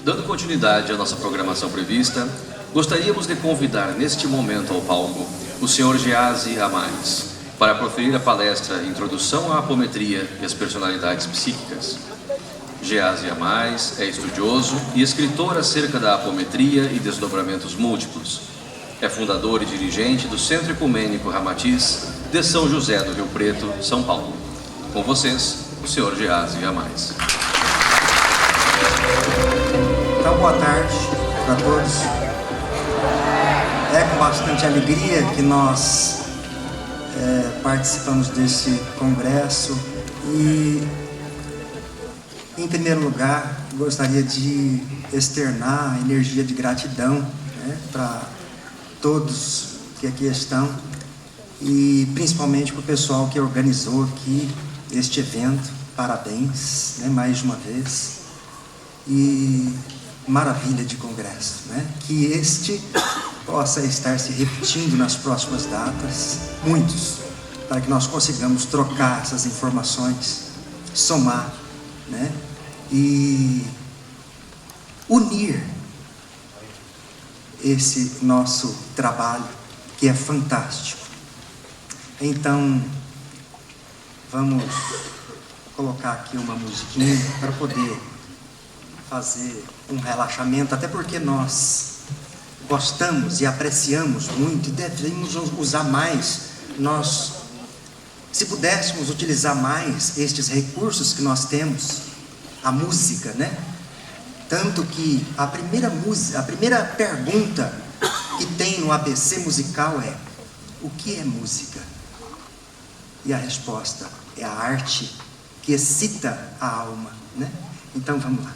Dando continuidade à nossa programação prevista, gostaríamos de convidar neste momento ao palco o Sr. Geazi Amais para proferir a palestra Introdução à Apometria e as Personalidades Psíquicas. Geazi Amais é estudioso e escritor acerca da apometria e desdobramentos múltiplos. É fundador e dirigente do Centro Ecumênico Ramatiz de São José do Rio Preto, São Paulo. Com vocês, o Sr. Geazi Amais. Então, boa tarde para todos. É com bastante alegria que nós participamos desse congresso e, em primeiro lugar, gostaria de externar a energia de gratidão, para todos que aqui estão e principalmente para o pessoal que organizou aqui este evento. Parabéns, mais uma vez. E maravilha de congresso, que este possa estar se repetindo nas próximas datas, muitos, para que nós consigamos trocar essas informações, somar, e unir esse nosso trabalho, que é fantástico. Então, vamos colocar aqui uma musiquinha para poder fazer um relaxamento, até porque nós gostamos e apreciamos muito e devemos usar mais. Nós, se pudéssemos utilizar mais estes recursos que nós temos, a música, Tanto que a primeira pergunta que tem no ABC musical é: o que é música? E a resposta é a arte que excita a alma, Então vamos lá.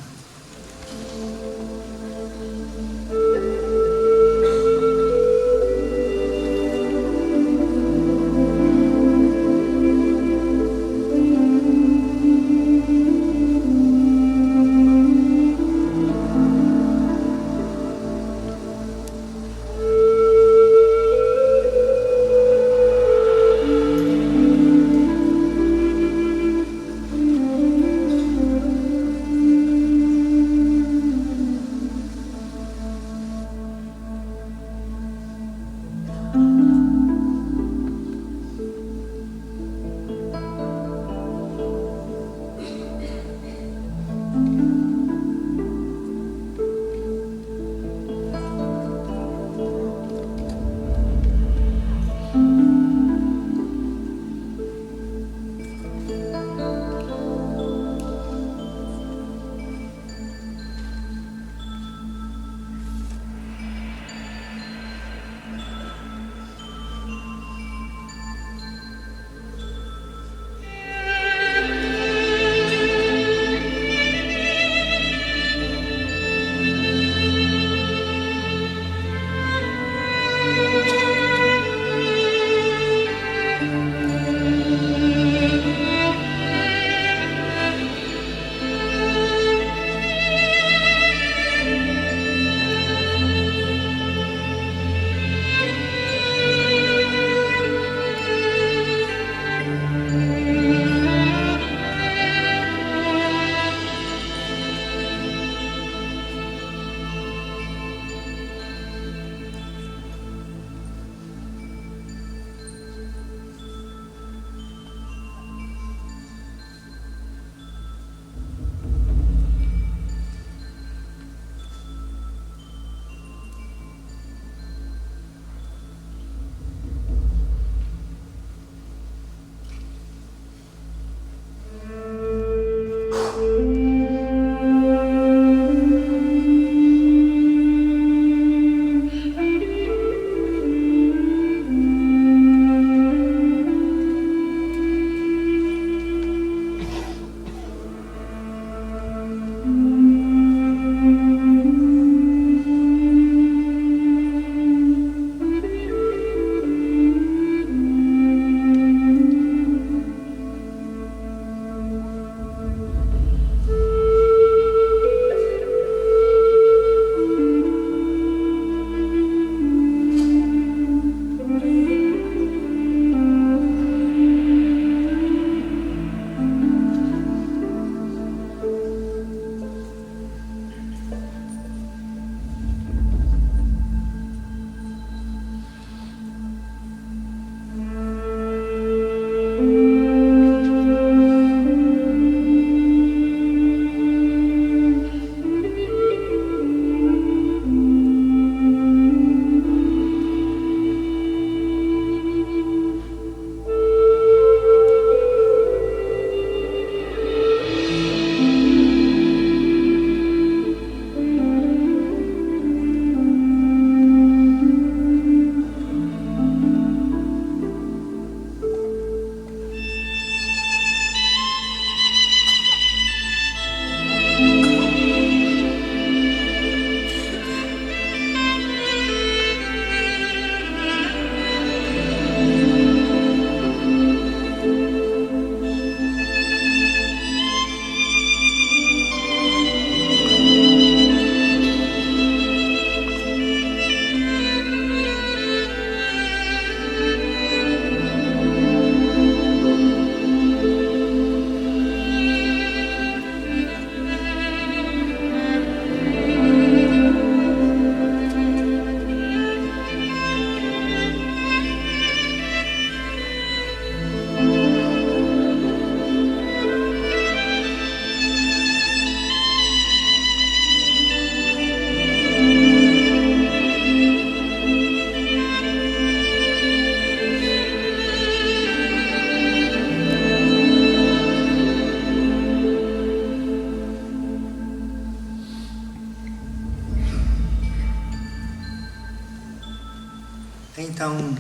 Então,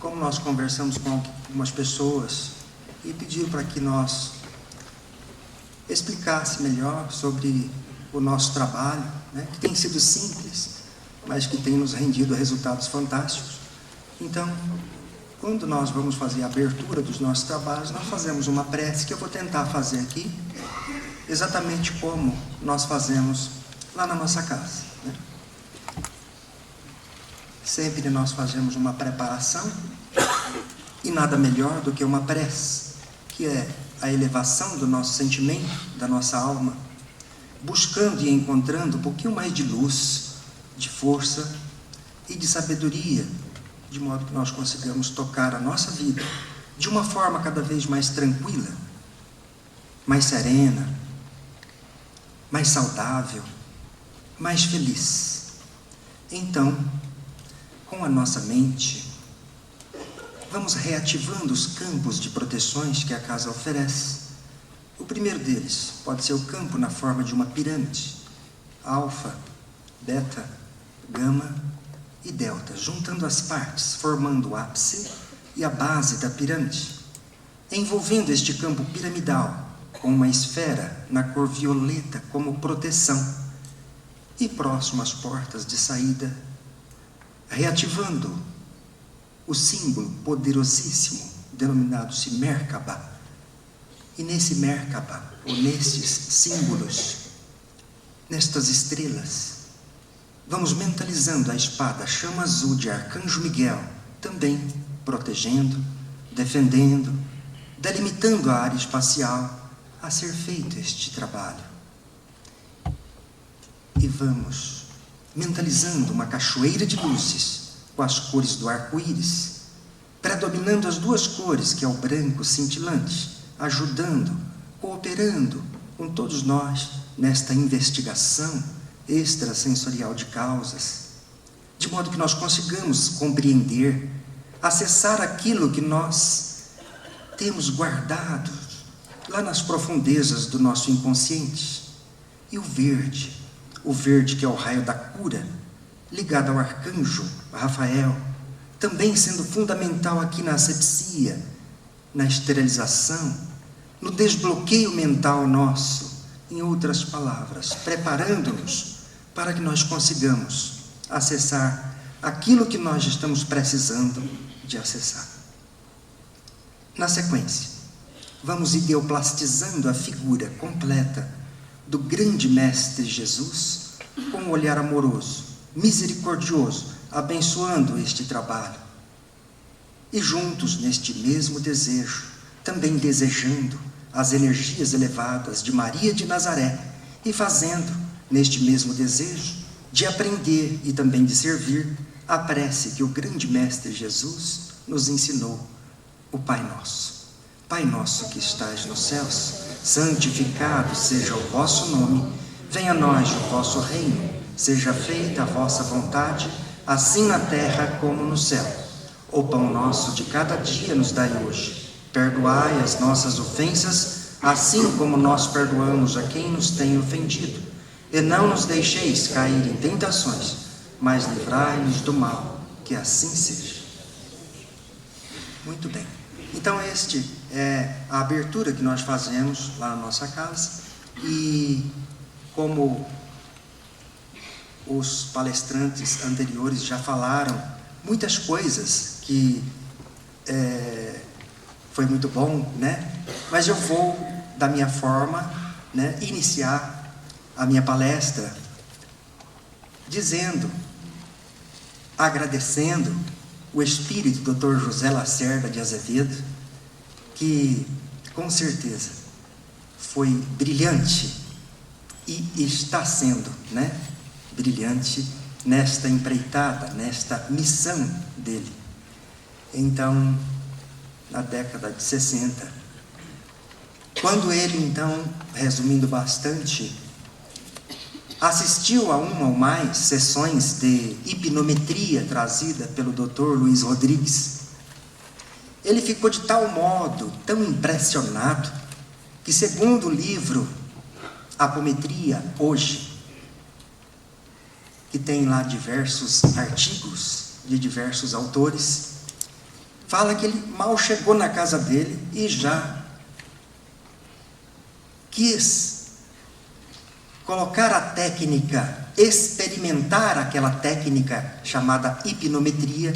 como nós conversamos com algumas pessoas e pediram para que nós explicasse melhor sobre o nosso trabalho, né, que tem sido simples, mas que tem nos rendido resultados fantásticos. Então, quando nós vamos fazer a abertura dos nossos trabalhos, nós fazemos uma prece que eu vou tentar fazer aqui, exatamente como nós fazemos lá na nossa casa, né? Sempre nós fazemos uma preparação, e nada melhor do que uma prece, que é a elevação do nosso sentimento, da nossa alma, buscando e encontrando um pouquinho mais de luz, de força e de sabedoria, de modo que nós consigamos tocar a nossa vida de uma forma cada vez mais tranquila, mais serena, mais saudável, mais feliz. Então, com a nossa mente, vamos reativando os campos de proteções que a casa oferece. O primeiro deles pode ser o campo na forma de uma pirâmide, alfa, beta, gama e delta, juntando as partes, formando o ápice e a base da pirâmide, envolvendo este campo piramidal com uma esfera na cor violeta como proteção, e próximo às portas de saída, reativando o símbolo poderosíssimo denominado-se Merkaba. E nesse Merkaba, ou nestes símbolos, nestas estrelas, vamos mentalizando a espada chama azul de Arcanjo Miguel, também protegendo, defendendo, delimitando a área espacial a ser feito este trabalho. E vamos mentalizando uma cachoeira de luzes com as cores do arco-íris, predominando as duas cores, que é o branco cintilante, ajudando, cooperando com todos nós nesta investigação extrasensorial de causas, de modo que nós consigamos compreender, acessar aquilo que nós temos guardado lá nas profundezas do nosso inconsciente. E o verde que é o raio da cura, ligado ao arcanjo Rafael, também sendo fundamental aqui na asepsia, na esterilização, no desbloqueio mental nosso, em outras palavras, preparando-nos para que nós consigamos acessar aquilo que nós estamos precisando de acessar. Na sequência, vamos ideoplastizando a figura completa do grande Mestre Jesus com um olhar amoroso, misericordioso, abençoando este trabalho. E juntos, neste mesmo desejo, também desejando as energias elevadas de Maria de Nazaré e fazendo, neste mesmo desejo, de aprender e também de servir a prece que o grande Mestre Jesus nos ensinou, o Pai Nosso. Pai nosso que estais nos céus, santificado seja o vosso nome, venha a nós o vosso reino, seja feita a vossa vontade, assim na terra como no céu. O pão nosso de cada dia nos dai hoje. Perdoai as nossas ofensas, assim como nós perdoamos a quem nos tem ofendido. E não nos deixeis cair em tentações, mas livrai-nos do mal, que assim seja. Muito bem. Então, este é a abertura que nós fazemos lá na nossa casa. E como os palestrantes anteriores já falaram muitas coisas que foi muito bom, né? Mas eu vou, da minha forma, né, iniciar a minha palestra dizendo, agradecendo o espírito do Dr. José Lacerda de Azevedo, que com certeza foi brilhante e está sendo, né, brilhante nesta empreitada, nesta missão dele. Então, na década de 60, quando ele, então, resumindo bastante, assistiu a uma ou mais sessões de hipnometria trazida pelo Dr. Luiz Rodrigues, ele ficou de tal modo, tão impressionado, que segundo o livro Apometria Hoje, que tem lá diversos artigos, de diversos autores, fala que ele mal chegou na casa dele e já quis colocar a técnica, experimentar aquela técnica chamada hipnometria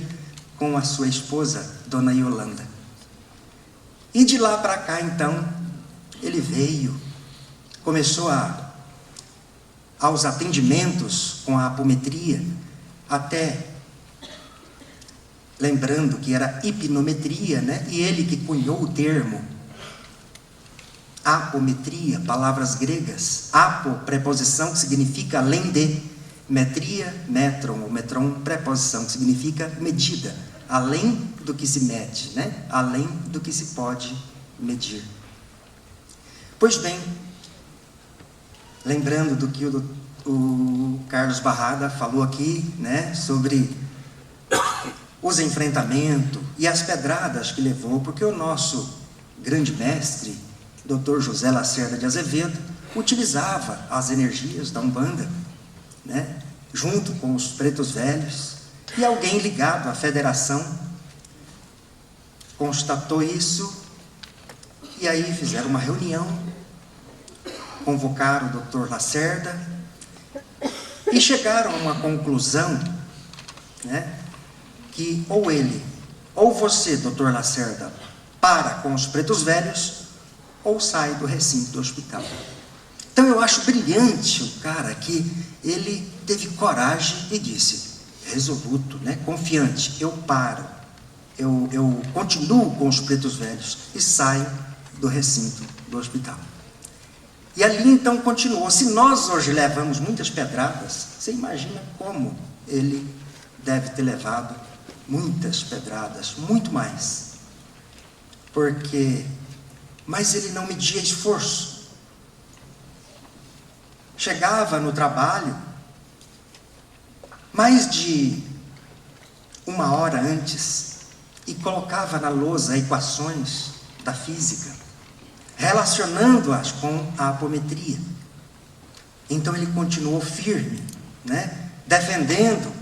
com a sua esposa, Dona Yolanda. E de lá para cá, então, ele veio, começou aos atendimentos com a apometria, até lembrando que era hipnometria, né? E ele que cunhou o termo apometria, palavras gregas, apo, preposição que significa além de, metria, metron, ou metron, preposição que significa medida, além do que se mede, né? Além do que se pode medir. Pois bem, lembrando do que o Carlos Barrada falou aqui, né? Sobre os enfrentamentos e as pedradas que levou, porque o nosso grande mestre, Dr. José Lacerda de Azevedo, utilizava as energias da Umbanda, né, junto com os pretos velhos, e alguém ligado à federação constatou isso, e aí fizeram uma reunião, convocaram o Dr. Lacerda, e chegaram a uma conclusão, né, que ou ele, ou você, Dr. Lacerda, para com os pretos velhos, ou sai do recinto do hospital. Então eu acho brilhante o cara que ele teve coragem e disse, resoluto, né, confiante, eu paro, eu continuo com os pretos velhos e saio do recinto do hospital. E ali então continuou. Se nós hoje levamos muitas pedradas, você imagina como ele deve ter levado muitas pedradas, muito mais. Mas ele não media esforço. Chegava no trabalho, mais de 1 hora antes, e colocava na lousa equações da física, relacionando-as com a apometria. Então ele continuou firme, né, defendendo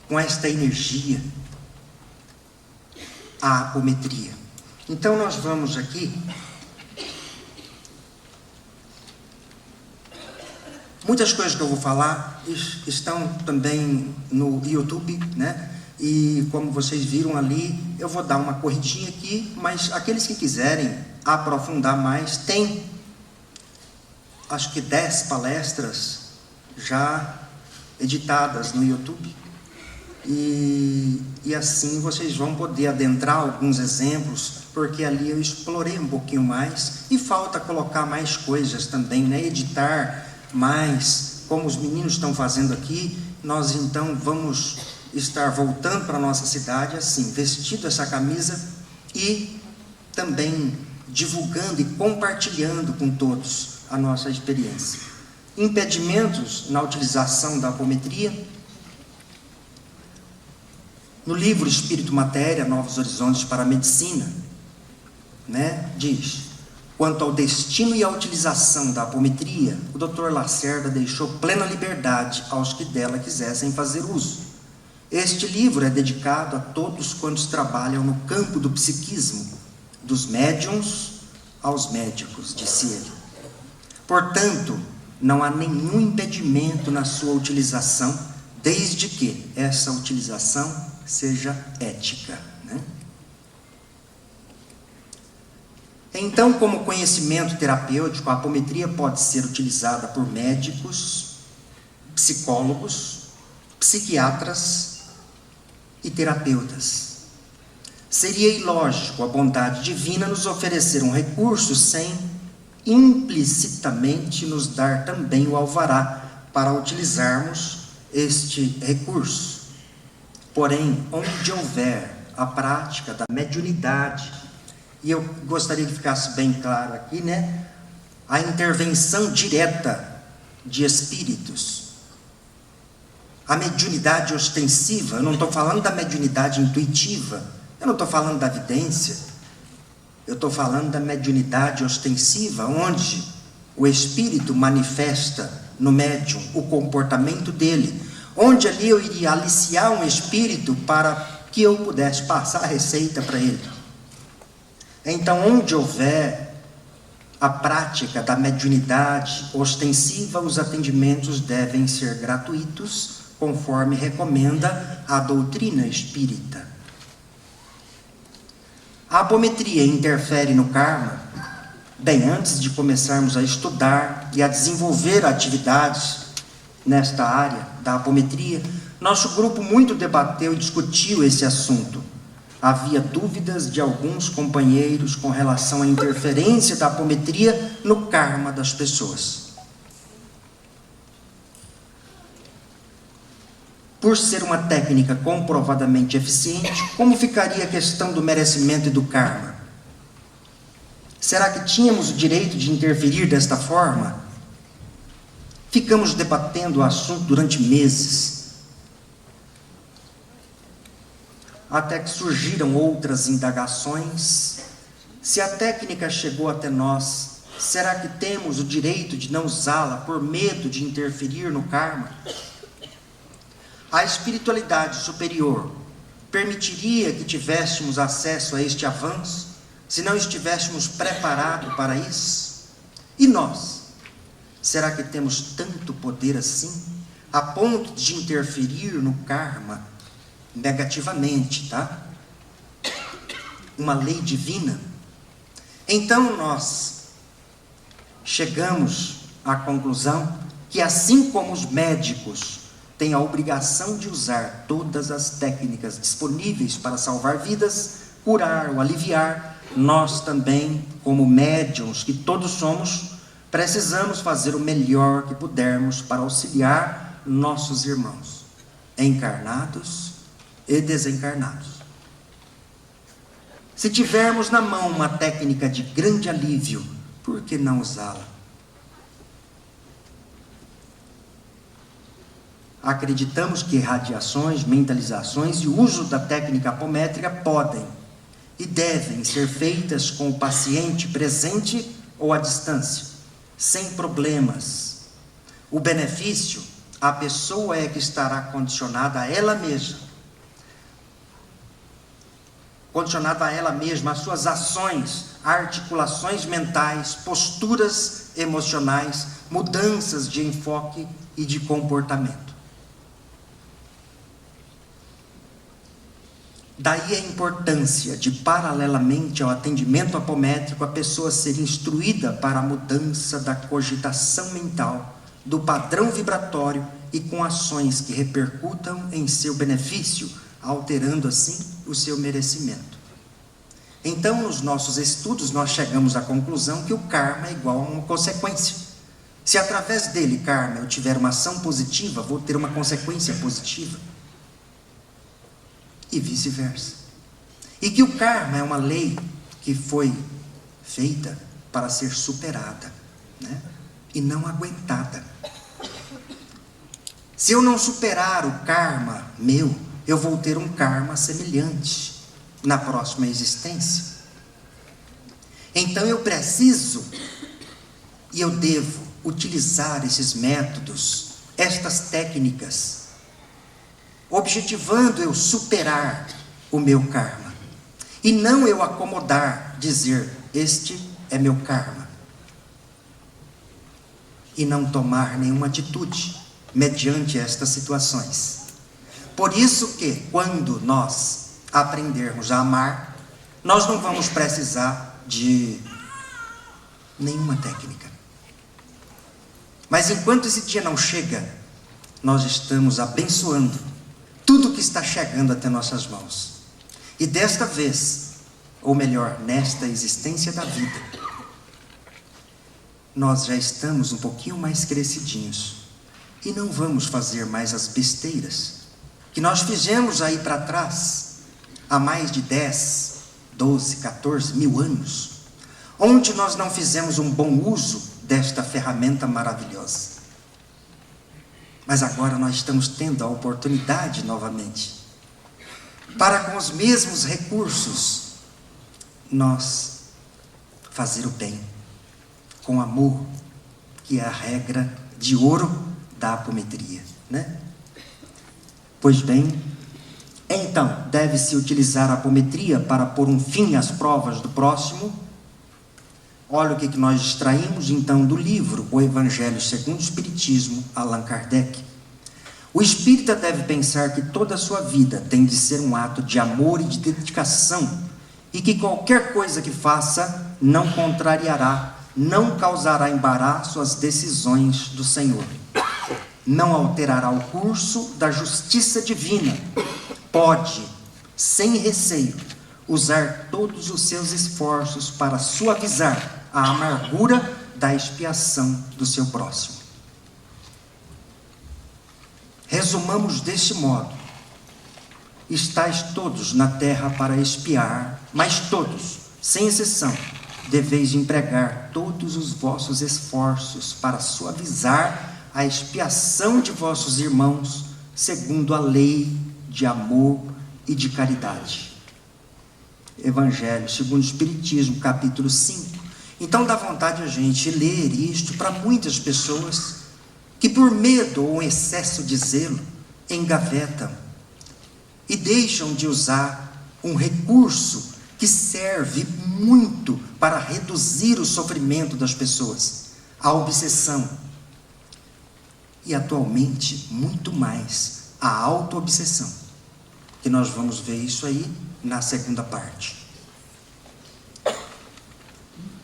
com esta energia a apometria. Então nós vamos aqui, muitas coisas que eu vou falar estão também no YouTube, né? E como vocês viram ali, eu vou dar uma corridinha aqui, mas aqueles que quiserem aprofundar mais, tem acho que 10 palestras já editadas no YouTube. E assim vocês vão poder adentrar alguns exemplos, porque ali eu explorei um pouquinho mais, e falta colocar mais coisas também, né? Editar mais, como os meninos estão fazendo aqui. Nós então vamos estar voltando para a nossa cidade assim, vestido essa camisa, e também divulgando e compartilhando com todos a nossa experiência. Impedimentos na utilização da apometria. No livro Espírito Matéria, Novos Horizontes para a Medicina, né, diz, quanto ao destino e à utilização da apometria, o Dr. Lacerda deixou plena liberdade aos que dela quisessem fazer uso. Este livro é dedicado a todos quantos trabalham no campo do psiquismo, dos médiuns aos médicos, disse ele. Portanto, não há nenhum impedimento na sua utilização, desde que essa utilização seja ética, né? Então, como conhecimento terapêutico, a apometria pode ser utilizada por médicos, psicólogos, psiquiatras e terapeutas. Seria ilógico a bondade divina nos oferecer um recurso sem implicitamente nos dar também o alvará para utilizarmos este recurso. Porém, onde houver a prática da mediunidade, e eu gostaria que ficasse bem claro aqui, né, a intervenção direta de espíritos, a mediunidade ostensiva, eu não estou falando da mediunidade intuitiva, eu não estou falando da vidência, eu estou falando da mediunidade ostensiva, onde o espírito manifesta no médium o comportamento dele, onde ali eu iria aliciar um espírito para que eu pudesse passar a receita para ele. Então, onde houver a prática da mediunidade ostensiva, os atendimentos devem ser gratuitos, conforme recomenda a doutrina espírita. A apometria interfere no karma? Bem, antes de começarmos a estudar e a desenvolver atividades nesta área da apometria, nosso grupo muito debateu e discutiu esse assunto. Havia dúvidas de alguns companheiros com relação à interferência da apometria no karma das pessoas. Por ser uma técnica comprovadamente eficiente, como ficaria a questão do merecimento e do karma? Será que tínhamos o direito de interferir desta forma? Ficamos debatendo o assunto durante meses, até que surgiram outras indagações. Se a técnica chegou até nós, será que temos o direito de não usá-la por medo de interferir no karma? A espiritualidade superior permitiria que tivéssemos acesso a este avanço, se não estivéssemos preparados para isso? E nós? Será que temos tanto poder assim, a ponto de interferir no karma negativamente, tá? Uma lei divina? Então nós chegamos à conclusão que, assim como os médicos têm a obrigação de usar todas as técnicas disponíveis para salvar vidas, curar ou aliviar, nós também, como médiuns que todos somos, precisamos fazer o melhor que pudermos para auxiliar nossos irmãos, encarnados e desencarnados. Se tivermos na mão uma técnica de grande alívio, por que não usá-la? Acreditamos que radiações, mentalizações e o uso da técnica apométrica podem e devem ser feitas com o paciente presente ou à distância, sem problemas. O benefício, a pessoa é que estará condicionada a ela mesma, às suas ações, articulações mentais, posturas emocionais, mudanças de enfoque e de comportamento. Daí a importância de, paralelamente ao atendimento apométrico, a pessoa ser instruída para a mudança da cogitação mental, do padrão vibratório e com ações que repercutam em seu benefício, alterando assim o seu merecimento. Então, nos nossos estudos, nós chegamos à conclusão que o karma é igual a uma consequência. Se através dele, karma, eu tiver uma ação positiva, vou ter uma consequência positiva. E vice-versa. E que o karma é uma lei que foi feita para ser superada, né? E não aguentada. Se eu não superar o karma meu, eu vou ter um karma semelhante na próxima existência. Então eu preciso e eu devo utilizar esses métodos, estas técnicas, objetivando eu superar o meu karma, e não eu acomodar, dizer, este é meu karma, e não tomar nenhuma atitude mediante estas situações. Por isso que, quando nós aprendermos a amar, nós não vamos precisar de nenhuma técnica. Mas enquanto esse dia não chega, nós estamos abençoando tudo que está chegando até nossas mãos. E desta vez, ou melhor, nesta existência da vida, nós já estamos um pouquinho mais crescidinhos. E não vamos fazer mais as besteiras que nós fizemos aí para trás, há mais de 10, 12, 14 mil anos, onde nós não fizemos um bom uso desta ferramenta maravilhosa. Mas agora nós estamos tendo a oportunidade novamente, para com os mesmos recursos, nós fazer o bem, com amor, que é a regra de ouro da apometria, né? Pois bem, então, deve-se utilizar a apometria para pôr um fim às provas do próximo? Olha o que nós extraímos, então, do livro O Evangelho segundo o Espiritismo, Allan Kardec. O espírita deve pensar que toda a sua vida tem de ser um ato de amor e de dedicação, e que qualquer coisa que faça não contrariará, não causará embaraço às decisões do Senhor. Não alterará o curso da justiça divina. Pode, sem receio, usar todos os seus esforços para suavizar a amargura da expiação do seu próximo. Resumamos deste modo: estais todos na terra para expiar, mas todos, sem exceção, deveis empregar todos os vossos esforços para suavizar a expiação de vossos irmãos, segundo a lei de amor e de caridade. Evangelho segundo o Espiritismo, capítulo 5. Então dá vontade a gente ler isto para muitas pessoas que, por medo ou excesso de zelo, engavetam e deixam de usar um recurso que serve muito para reduzir o sofrimento das pessoas, a obsessão. E atualmente, muito mais, a auto-obsessão. Que nós vamos ver isso aí na segunda parte.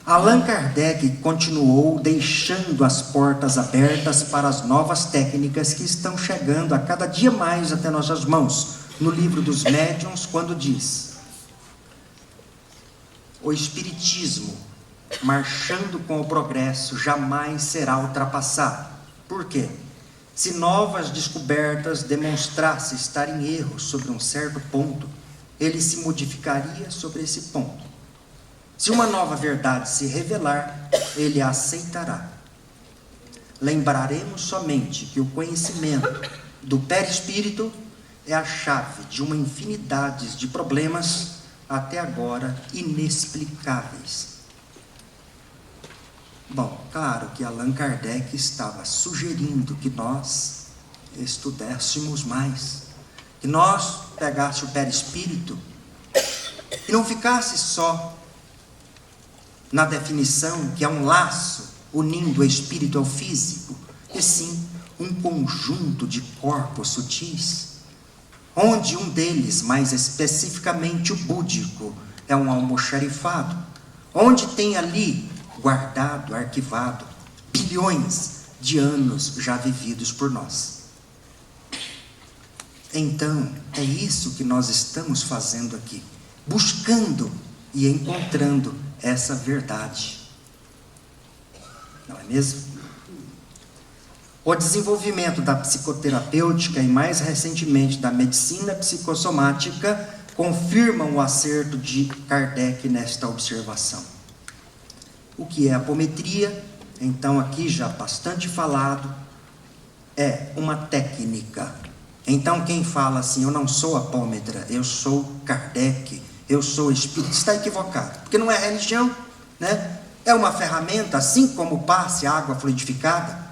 Allan Kardec continuou deixando as portas abertas para as novas técnicas que estão chegando a cada dia mais até nossas mãos, no livro dos Médiuns, quando diz: o Espiritismo, marchando com o progresso, jamais será ultrapassado. Por quê? Se novas descobertas demonstrassem estar em erro sobre um certo ponto, ele se modificaria sobre esse ponto. Se uma nova verdade se revelar, ele a aceitará. Lembraremos somente que o conhecimento do perispírito é a chave de uma infinidade de problemas até agora inexplicáveis. Bom, claro que Allan Kardec estava sugerindo que nós estudássemos mais, que nós pegássemos o perispírito e não ficasse só na definição que é um laço unindo o espírito ao físico, e sim um conjunto de corpos sutis, onde um deles, mais especificamente o búdico, é um almoxarifado, onde tem ali guardado, arquivado, bilhões de anos já vividos por nós. Então, é isso que nós estamos fazendo aqui, buscando e encontrando essa verdade. Não é mesmo? O desenvolvimento da psicoterapêutica e, mais recentemente, da medicina psicossomática confirmam o acerto de Kardec nesta observação. O que é apometria? Então, aqui já bastante falado, é uma técnica. Então, quem fala assim, eu não sou apômetra, eu sou Kardec, eu sou espírita, está equivocado, porque não é religião, né? É uma ferramenta, assim como o passe, a água fluidificada,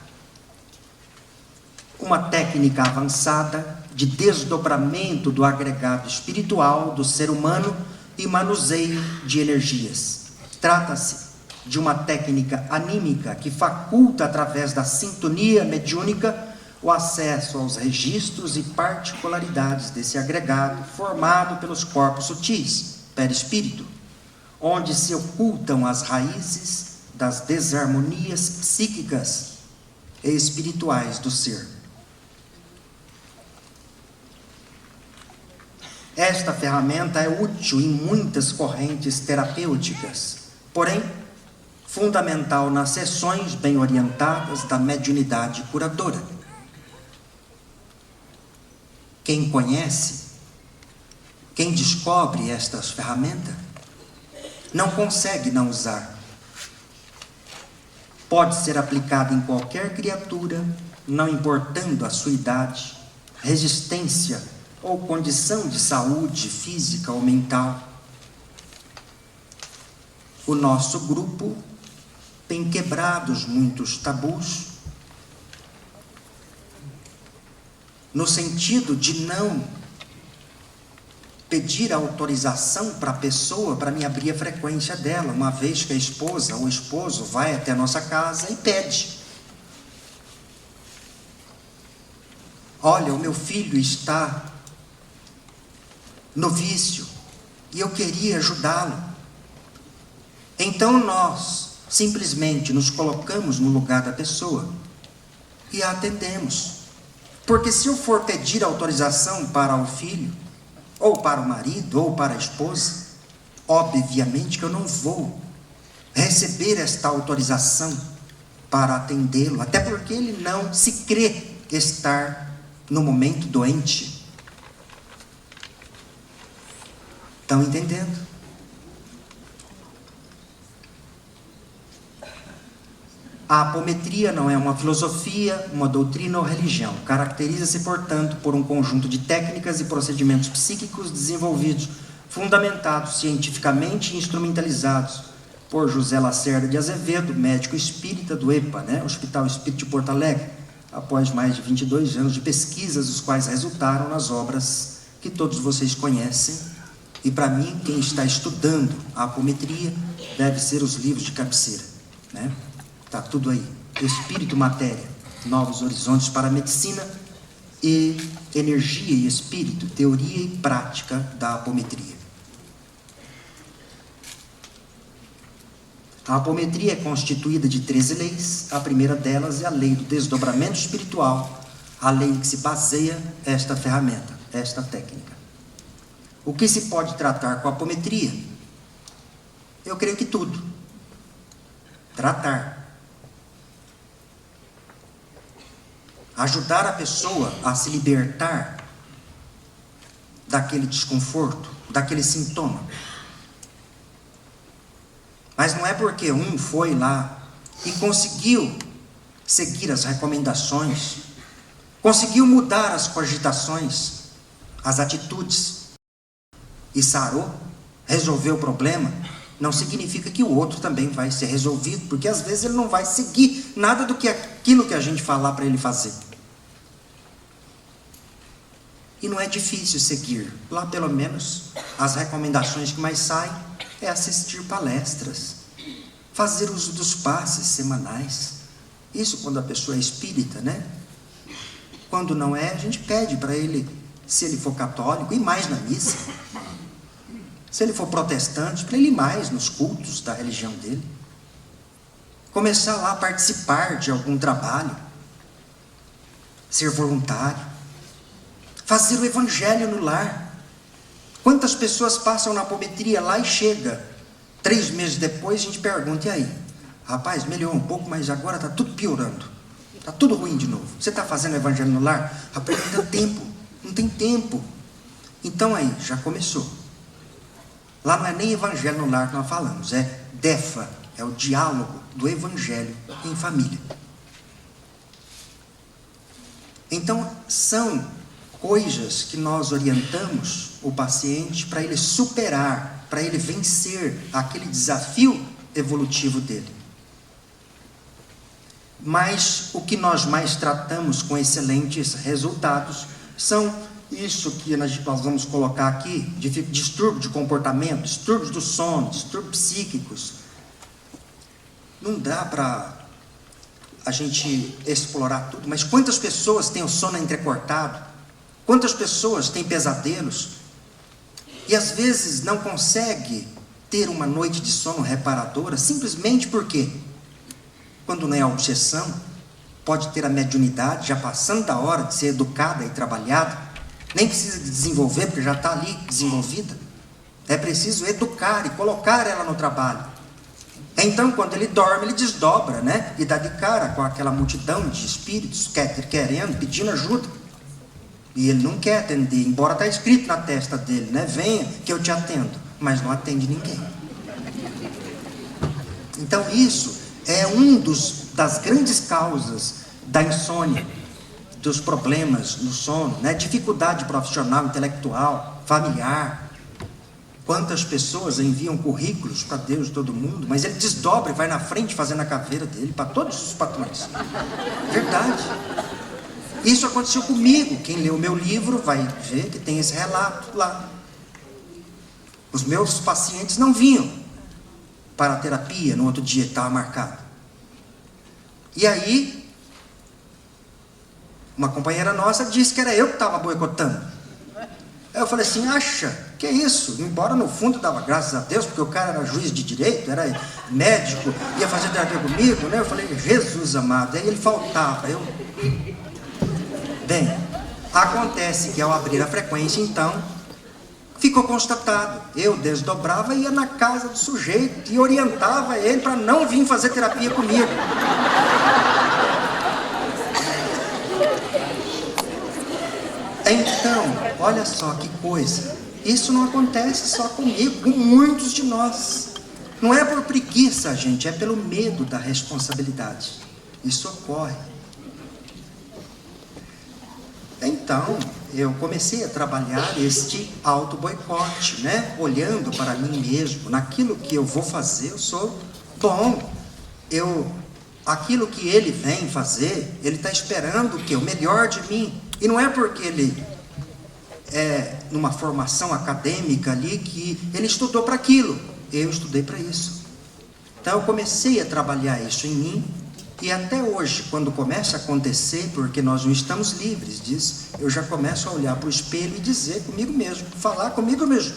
uma técnica avançada de desdobramento do agregado espiritual do ser humano e manuseio de energias. Trata-se de uma técnica anímica que faculta, através da sintonia mediúnica, o acesso aos registros e particularidades desse agregado formado pelos corpos sutis, perispírito, onde se ocultam as raízes das desarmonias psíquicas e espirituais do ser. Esta ferramenta é útil em muitas correntes terapêuticas, porém, fundamental nas sessões bem orientadas da mediunidade curadora. Quem conhece, quem descobre estas ferramentas, não consegue não usar. Pode ser aplicada em qualquer criatura, não importando a sua idade, resistência ou condição de saúde física ou mental. O nosso grupo tem quebrado muitos tabus no sentido de não pedir autorização para a pessoa para me abrir a frequência dela, uma vez que a esposa ou o esposo vai até a nossa casa e pede. Olha, o meu filho está no vício e eu queria ajudá-lo. Então nós simplesmente nos colocamos no lugar da pessoa e a atendemos. Porque se eu for pedir autorização para o filho, ou para o marido, ou para a esposa, obviamente que eu não vou receber esta autorização para atendê-lo, até porque ele não se crê estar no momento doente. Estão entendendo? A apometria não é uma filosofia, uma doutrina ou religião. Caracteriza-se, portanto, por um conjunto de técnicas e procedimentos psíquicos desenvolvidos, fundamentados cientificamente e instrumentalizados por José Lacerda de Azevedo, médico espírita do EPA, Hospital Espírita de Porto Alegre, após mais de 22 anos de pesquisas, os quais resultaram nas obras que todos vocês conhecem. E para mim, quem está estudando a apometria, deve ser os livros de cabeceira, Está tudo aí. Espírito, matéria, novos horizontes para a medicina e energia e espírito, teoria e prática da apometria. A apometria é constituída de 13 leis. A primeira delas é a lei do desdobramento espiritual, a lei em que se baseia esta ferramenta, esta técnica. O que se pode tratar com a apometria? Eu creio que tudo. Tratar. Ajudar a pessoa a se libertar daquele desconforto, daquele sintoma. Mas não é porque um foi lá e conseguiu seguir as recomendações, conseguiu mudar as cogitações, as atitudes, e sarou, resolveu o problema, não significa que o outro também vai ser resolvido, porque às vezes ele não vai seguir nada do que aquilo que a gente falar para ele fazer. E não é difícil seguir. Lá, pelo menos, as recomendações que mais saem é assistir palestras, fazer uso dos passes semanais. Isso quando a pessoa é espírita, Quando não é, a gente pede para ele, se ele for católico, ir mais na missa. Se ele for protestante, para ele ir mais nos cultos da religião dele. Começar lá a participar de algum trabalho. Ser voluntário. Fazer o evangelho no lar. Quantas pessoas passam na apometria lá e chega 3 meses depois, a gente pergunta, e aí? Rapaz, melhorou um pouco, mas agora está tudo piorando. Está tudo ruim de novo. Você está fazendo o evangelho no lar? Rapaz, não tem tempo. Não tem tempo. Então aí, já começou. Lá não é nem evangelho no lar que nós falamos, é DEFA, é o diálogo do evangelho em família. Então, são coisas que nós orientamos o paciente para ele superar, para ele vencer aquele desafio evolutivo dele. Mas o que nós mais tratamos com excelentes resultados são isso que nós vamos colocar aqui, de distúrbio de comportamento, distúrbios do sono, distúrbios psíquicos. Não dá para a gente explorar tudo, mas quantas pessoas têm o sono entrecortado? Quantas pessoas têm pesadelos? E às vezes não consegue ter uma noite de sono reparadora, simplesmente porque, quando não é a obsessão, pode ter a mediunidade já passando da hora de ser educada e trabalhada. Nem precisa desenvolver, porque já está ali desenvolvida. É preciso educar e colocar ela no trabalho. Então, quando ele dorme, ele desdobra, E dá de cara com aquela multidão de espíritos querendo, pedindo ajuda. E ele não quer atender, embora está escrito na testa dele, Venha que eu te atendo. Mas não atende ninguém. Então, isso é das grandes causas da insônia, dos problemas no sono, dificuldade profissional, intelectual, familiar. Quantas pessoas enviam currículos para Deus, todo mundo, mas ele desdobra e vai na frente fazendo a caveira dele para todos os patrões. Verdade. Isso aconteceu comigo. Quem leu o meu livro vai ver que tem esse relato lá. Os meus pacientes não vinham para a terapia no outro dia que estava marcado. E aí, uma companheira nossa disse que era eu que estava boicotando. Aí eu falei assim, acha, que é isso? Embora no fundo dava graças a Deus, porque o cara era juiz de direito, era médico, ia fazer terapia comigo, né? Eu falei, Jesus amado, aí ele faltava, Bem, acontece que ao abrir a frequência, então, ficou constatado. Eu desdobrava e ia na casa do sujeito e orientava ele para não vir fazer terapia comigo. Então, olha só que coisa. Isso não acontece só comigo, com muitos de nós. Não é por preguiça, gente, é pelo medo da responsabilidade. Isso ocorre. Então, eu comecei a trabalhar este auto-boicote, né? Olhando para mim mesmo, naquilo que eu vou fazer, eu sou bom. Aquilo que ele vem fazer, ele está esperando o quê? O melhor de mim. E não é porque ele é numa formação acadêmica ali que ele estudou para aquilo. Eu estudei para isso. Então, eu comecei a trabalhar isso em mim. E até hoje, quando começa a acontecer, porque nós não estamos livres disso, eu já começo a olhar para o espelho e dizer comigo mesmo, falar comigo mesmo,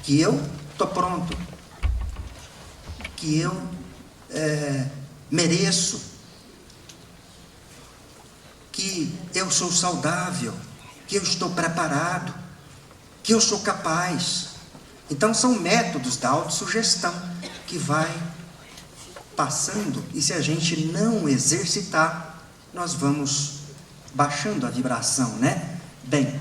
que eu estou pronto, que eu mereço, que eu sou saudável, que eu estou preparado, que eu sou capaz. Então são métodos da autossugestão que vai passando, e se a gente não exercitar, nós vamos baixando a vibração, né? Bem,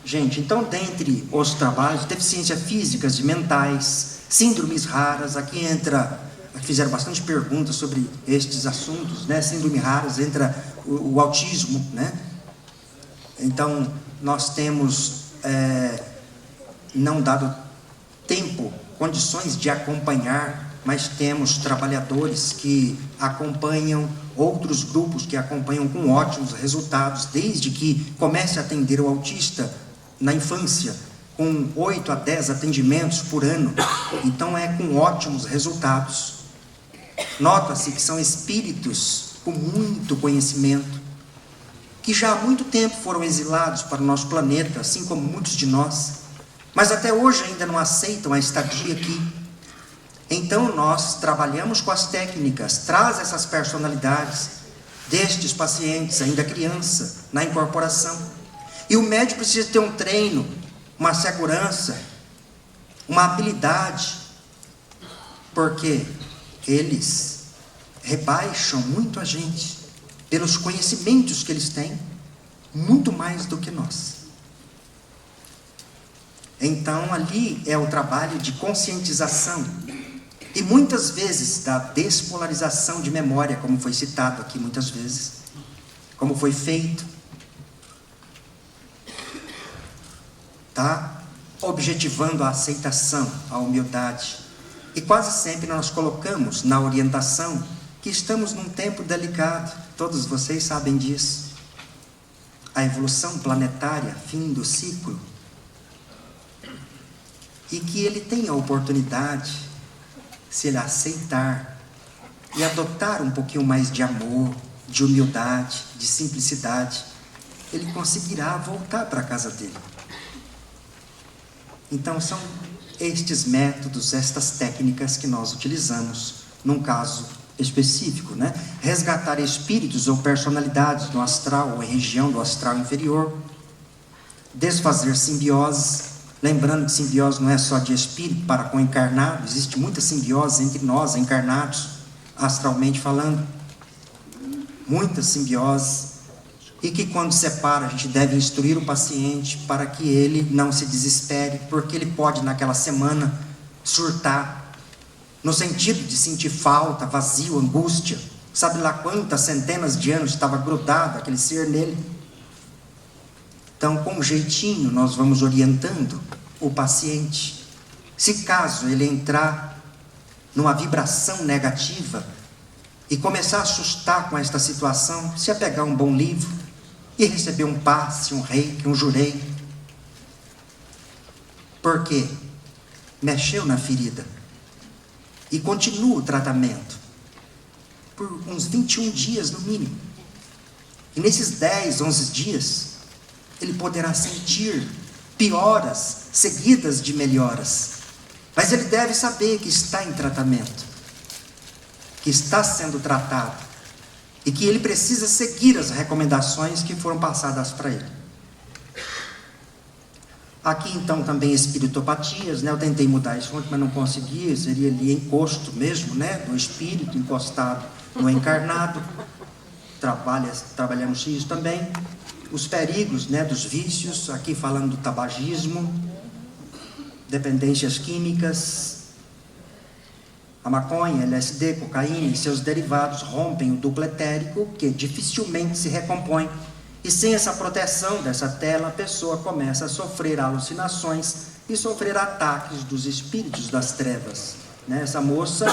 gente, então dentre os trabalhos, deficiências físicas e mentais, síndromes raras, aqui fizeram bastante perguntas sobre estes assuntos, né? Síndromes raras, entra o autismo, né? Então, nós temos não dado tempo, condições de acompanhar, mas temos trabalhadores que acompanham, outros grupos que acompanham com ótimos resultados, desde que comece a atender o autista na infância, com 8 a 10 atendimentos por ano. Então é com ótimos resultados. Nota-se que são espíritos com muito conhecimento, que já há muito tempo foram exilados para o nosso planeta, assim como muitos de nós, mas até hoje ainda não aceitam a estadia aqui. Então nós trabalhamos com as técnicas, traz essas personalidades destes pacientes, ainda criança, na incorporação. E o médico precisa ter um treino, uma segurança, uma habilidade, porque eles rebaixam muito a gente, pelos conhecimentos que eles têm, muito mais do que nós. Então ali é o trabalho de conscientização, e muitas vezes da despolarização de memória, como foi citado aqui muitas vezes, como foi feito, tá? Objetivando a aceitação, a humildade. E quase sempre nós colocamos na orientação que estamos num tempo delicado, todos vocês sabem disso. A evolução planetária, fim do ciclo, e que ele tem a oportunidade, se ele aceitar e adotar um pouquinho mais de amor, de humildade, de simplicidade, ele conseguirá voltar para a casa dele. Então são estes métodos, estas técnicas que nós utilizamos num caso específico, né? Resgatar espíritos ou personalidades no astral ou em região do astral inferior, desfazer simbioses. Lembrando que simbiose não é só de espírito para com encarnado, existe muita simbiose entre nós, encarnados, astralmente falando. Muita simbiose. E que quando separa, a gente deve instruir o paciente para que ele não se desespere, porque ele pode naquela semana surtar, no sentido de sentir falta, vazio, angústia. Sabe lá quantas centenas de anos estava grudado aquele ser nele? Então, com um jeitinho, nós vamos orientando o paciente. Se caso ele entrar numa vibração negativa e começar a assustar com esta situação, se apegar a um bom livro, e recebeu um passe, um reiki, um jurei. Porque mexeu na ferida. E continua o tratamento. Por uns 21 dias no mínimo. E nesses 10, 11 dias, ele poderá sentir pioras seguidas de melhoras. Mas ele deve saber que está em tratamento. Que está sendo tratado. E que ele precisa seguir as recomendações que foram passadas para ele. Aqui então também espiritopatias, né? Eu tentei mudar isso ontem, mas não consegui. Seria ali encosto mesmo, né? Do espírito encostado no encarnado. Trabalhamos isso também. Os perigos, né? Dos vícios, aqui falando do tabagismo, dependências químicas. A maconha, LSD, cocaína e seus derivados rompem o duplo etérico, que dificilmente se recompõe. E sem essa proteção dessa tela, a pessoa começa a sofrer alucinações e sofrer ataques dos espíritos das trevas. Né? Essa moça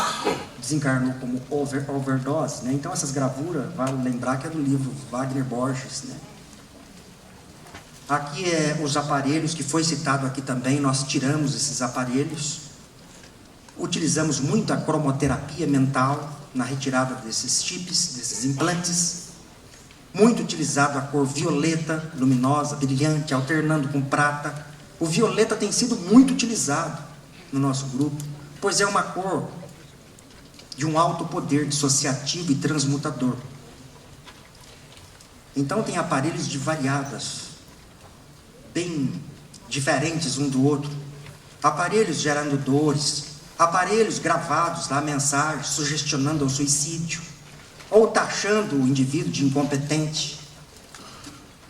desencarnou como overdose. Né? Então essas gravuras, vale lembrar que é do livro Wagner Borges. Né? Aqui os aparelhos, que foi citado aqui também, nós tiramos esses aparelhos. Utilizamos muito a cromoterapia mental na retirada desses chips, desses implantes. Muito utilizado a cor violeta, luminosa, brilhante, alternando com prata. O violeta tem sido muito utilizado no nosso grupo, pois é uma cor de um alto poder dissociativo e transmutador. Então tem aparelhos de variadas, bem diferentes um do outro. Aparelhos gerando dores, aparelhos gravados lá, mensagens sugestionando o suicídio, ou taxando o indivíduo de incompetente.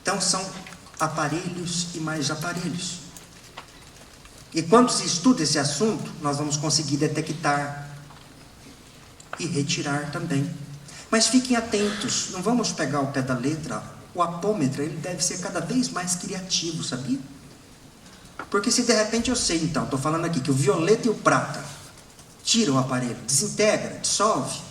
Então são aparelhos e mais aparelhos. E quando se estuda esse assunto, nós vamos conseguir detectar e retirar também. Mas fiquem atentos, não vamos pegar ao pé da letra. O apômetra, ele deve ser cada vez mais criativo, sabia? Porque se de repente eu sei, então, estou falando aqui que o violeta e o prata tiram o aparelho, desintegra, dissolve,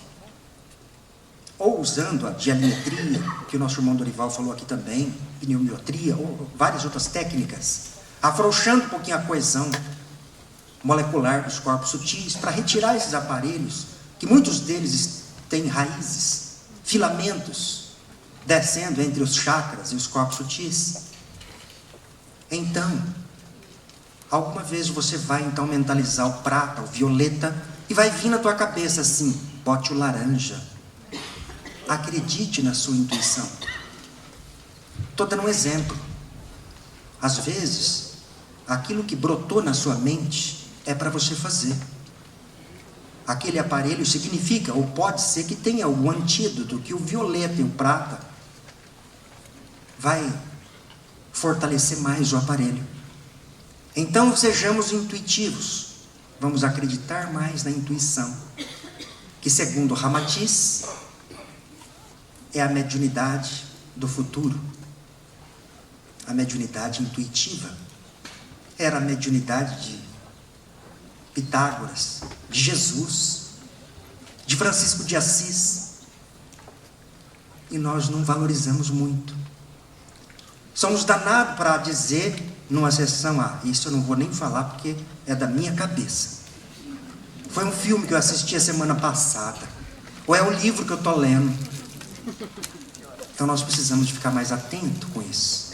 ou usando a dialimetria, que o nosso irmão Dorival falou aqui também, pneumiotria, ou várias outras técnicas, afrouxando um pouquinho a coesão molecular dos corpos sutis, para retirar esses aparelhos, que muitos deles têm raízes, filamentos, descendo entre os chakras e os corpos sutis. Então, alguma vez você vai então mentalizar o prata, o violeta, e vai vir na tua cabeça assim, bote o laranja. Acredite na sua intuição. Estou dando um exemplo. Às vezes, aquilo que brotou na sua mente é para você fazer. Aquele aparelho significa, ou pode ser que tenha o antídoto, que o violeta e o prata vai fortalecer mais o aparelho. Então, sejamos intuitivos. Vamos acreditar mais na intuição. Que, segundo Ramatiz, é a mediunidade do futuro. A mediunidade intuitiva. Era a mediunidade de Pitágoras, de Jesus, de Francisco de Assis. E nós não valorizamos muito. Somos danados para dizer, numa sessão, isso eu não vou nem falar porque é da minha cabeça. Foi um filme que eu assisti a semana passada. Ou é um livro que eu estou lendo. Então nós precisamos de ficar mais atentos com isso.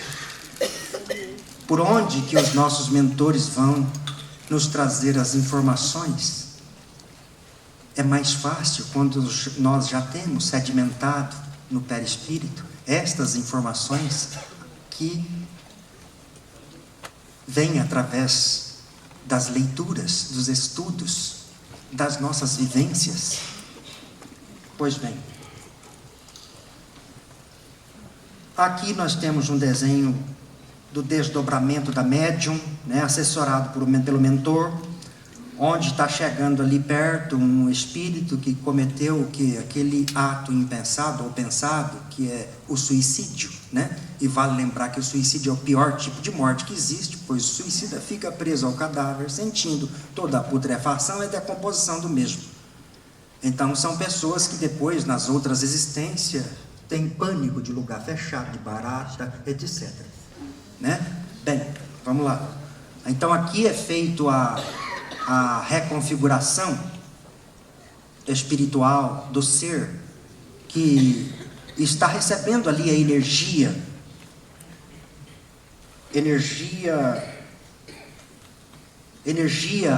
Por onde que os nossos mentores vão nos trazer as informações? É mais fácil quando nós já temos sedimentado no perispírito estas informações que vêm através das leituras, dos estudos, das nossas vivências. Pois bem, aqui nós temos um desenho do desdobramento da médium, né, assessorado pelo mentor, onde está chegando ali perto um espírito que cometeu aquele ato impensado ou pensado, que é o suicídio, né? E vale lembrar que o suicídio é o pior tipo de morte que existe, pois o suicida fica preso ao cadáver, sentindo toda a putrefação e decomposição do mesmo. Então são pessoas que depois, nas outras existências, tem pânico de lugar fechado, de barata, etc. Né? Bem, vamos lá. Então aqui é feito a reconfiguração espiritual do ser que está recebendo ali a energia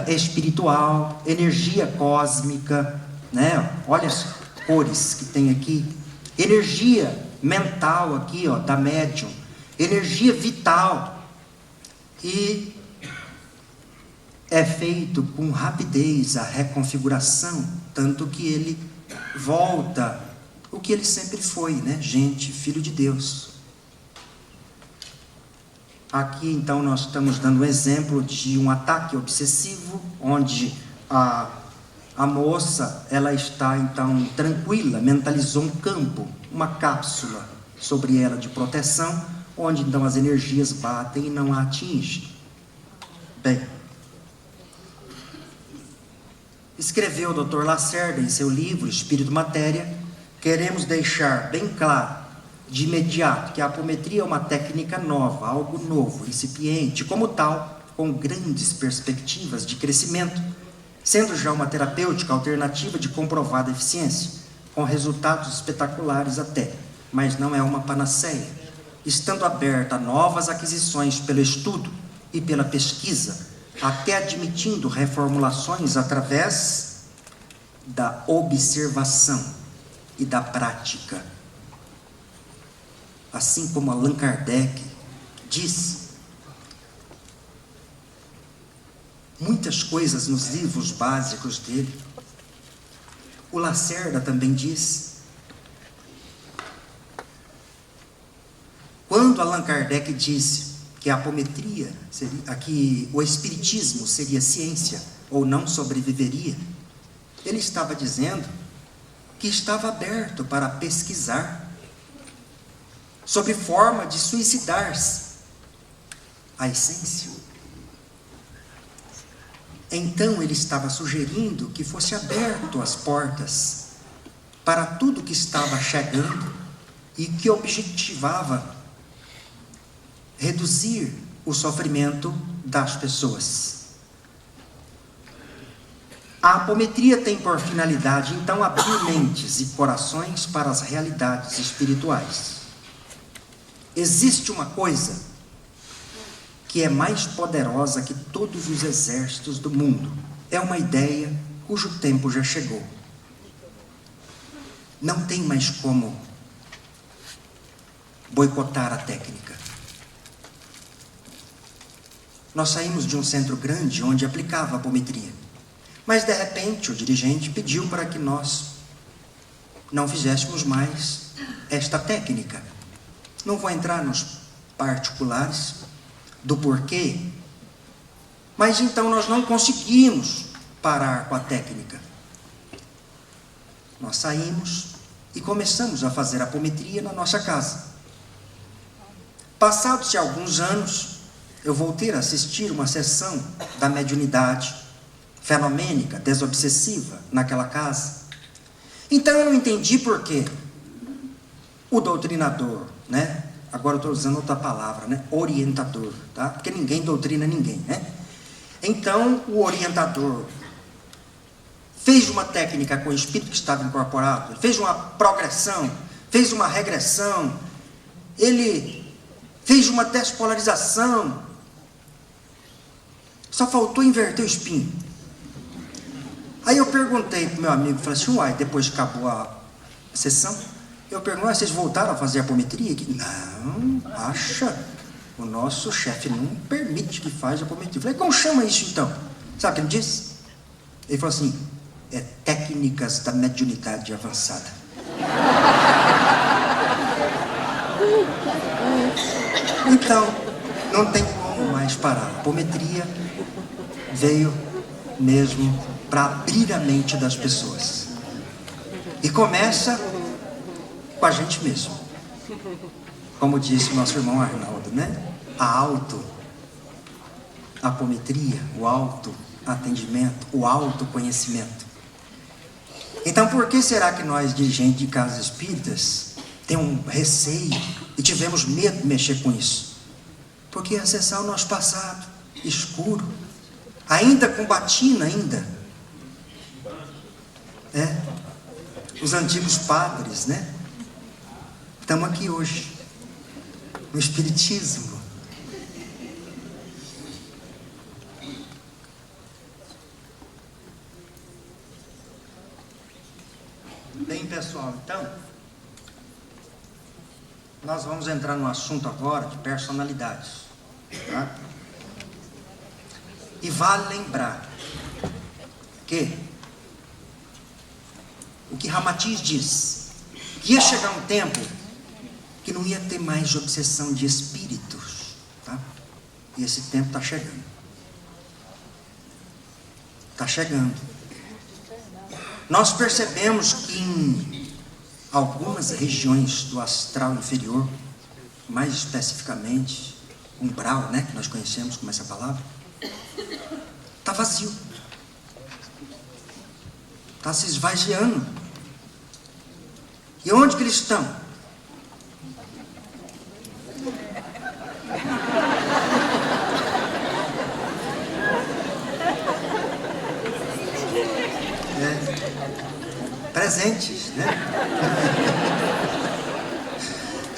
espiritual, energia cósmica, né? Olha as cores que tem aqui, energia mental aqui, ó, da médium, energia vital, e é feito com rapidez a reconfiguração, tanto que ele volta o que ele sempre foi, né? Gente, filho de Deus. Aqui então nós estamos dando um exemplo de um ataque obsessivo, onde a moça, ela está então tranquila, mentalizou um campo, uma cápsula sobre ela de proteção, onde então as energias batem e não a atingem. Bem, escreveu o Dr. Lacerda em seu livro Espírito Matéria: queremos deixar bem claro de imediato que a apometria é uma técnica nova, algo novo, incipiente, como tal, com grandes perspectivas de crescimento, sendo já uma terapêutica alternativa de comprovada eficiência, com resultados espetaculares até, mas não é uma panaceia, estando aberta a novas aquisições pelo estudo e pela pesquisa, até admitindo reformulações através da observação e da prática. Assim como Allan Kardec diz muitas coisas nos livros básicos dele, o Lacerda também diz. Quando Allan Kardec disse que a apometria seria, que o espiritismo seria ciência ou não sobreviveria, ele estava dizendo que estava aberto para pesquisar sobre forma de suicidar-se, a essência. Então ele estava sugerindo que fosse aberto as portas para tudo que estava chegando e que objetivava reduzir o sofrimento das pessoas. A apometria tem por finalidade, então, abrir mentes e corações para as realidades espirituais. Existe uma coisa que é mais poderosa que todos os exércitos do mundo. É uma ideia cujo tempo já chegou. Não tem mais como boicotar a técnica. Nós saímos de um centro grande onde aplicava a apometria, mas de repente o dirigente pediu para que nós não fizéssemos mais esta técnica. Não vou entrar nos particulares do porquê, mas então nós não conseguimos parar com a técnica. Nós saímos e começamos a fazer apometria na nossa casa. Passados-se alguns anos, eu voltei a assistir uma sessão da mediunidade fenomênica, desobsessiva, naquela casa. Então eu não entendi por quê o doutrinador, né? Agora eu estou usando outra palavra, né? Orientador, tá? Porque ninguém doutrina ninguém, né? Então o orientador fez uma técnica com o espírito que estava incorporado, fez uma progressão, fez uma regressão, ele fez uma despolarização, só faltou inverter o espinho. Aí eu perguntei para o meu amigo, falei assim: uai, depois que acabou a sessão, eu perguntei: vocês voltaram a fazer apometria? Não, acha, o nosso chefe não permite que faça apometria. Eu falei: como chama isso então? Sabe o que ele disse? Ele falou assim: é técnicas da mediunidade avançada. Então, não tem como mais parar. A apometria veio mesmo para abrir a mente das pessoas. E começa com a gente mesmo. Como disse o nosso irmão Arnaldo, né? A apometria, o autoatendimento, o autoconhecimento. Então, por que será que nós, dirigentes de casas espíritas, tem um receio e tivemos medo de mexer com isso. Porque a sessão é nosso passado, escuro, ainda com batina ainda. Os antigos padres, né? Estamos aqui hoje, no Espiritismo. Bem, pessoal, então, nós vamos entrar no assunto agora de personalidades, tá? E vale lembrar que o que Ramatiz diz, que ia chegar um tempo que não ia ter mais obsessão de espíritos, tá? E esse tempo está chegando. Está chegando. Nós percebemos que em algumas regiões do astral inferior, mais especificamente, umbral, né, que nós conhecemos como essa palavra, está vazio. Está se esvaziando. E onde que eles estão? Presentes, né?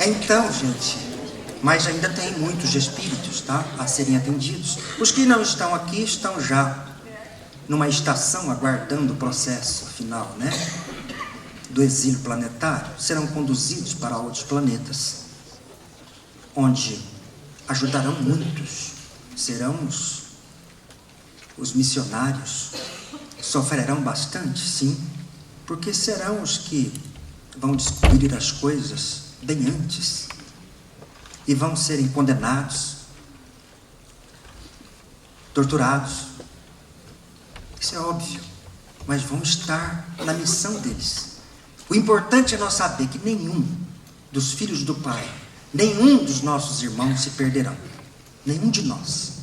Então, gente, mas ainda tem muitos espíritos, tá? A serem atendidos. Os que não estão aqui estão já numa estação aguardando o processo final, né? Do exílio planetário. Serão conduzidos para outros planetas, onde ajudarão muitos. Serão os missionários. Sofrerão bastante, sim, porque serão os que vão descobrir as coisas bem antes e vão serem condenados, torturados. Isso é óbvio, mas vão estar na missão deles. O importante é nós saber que nenhum dos filhos do Pai, nenhum dos nossos irmãos se perderão, nenhum de nós.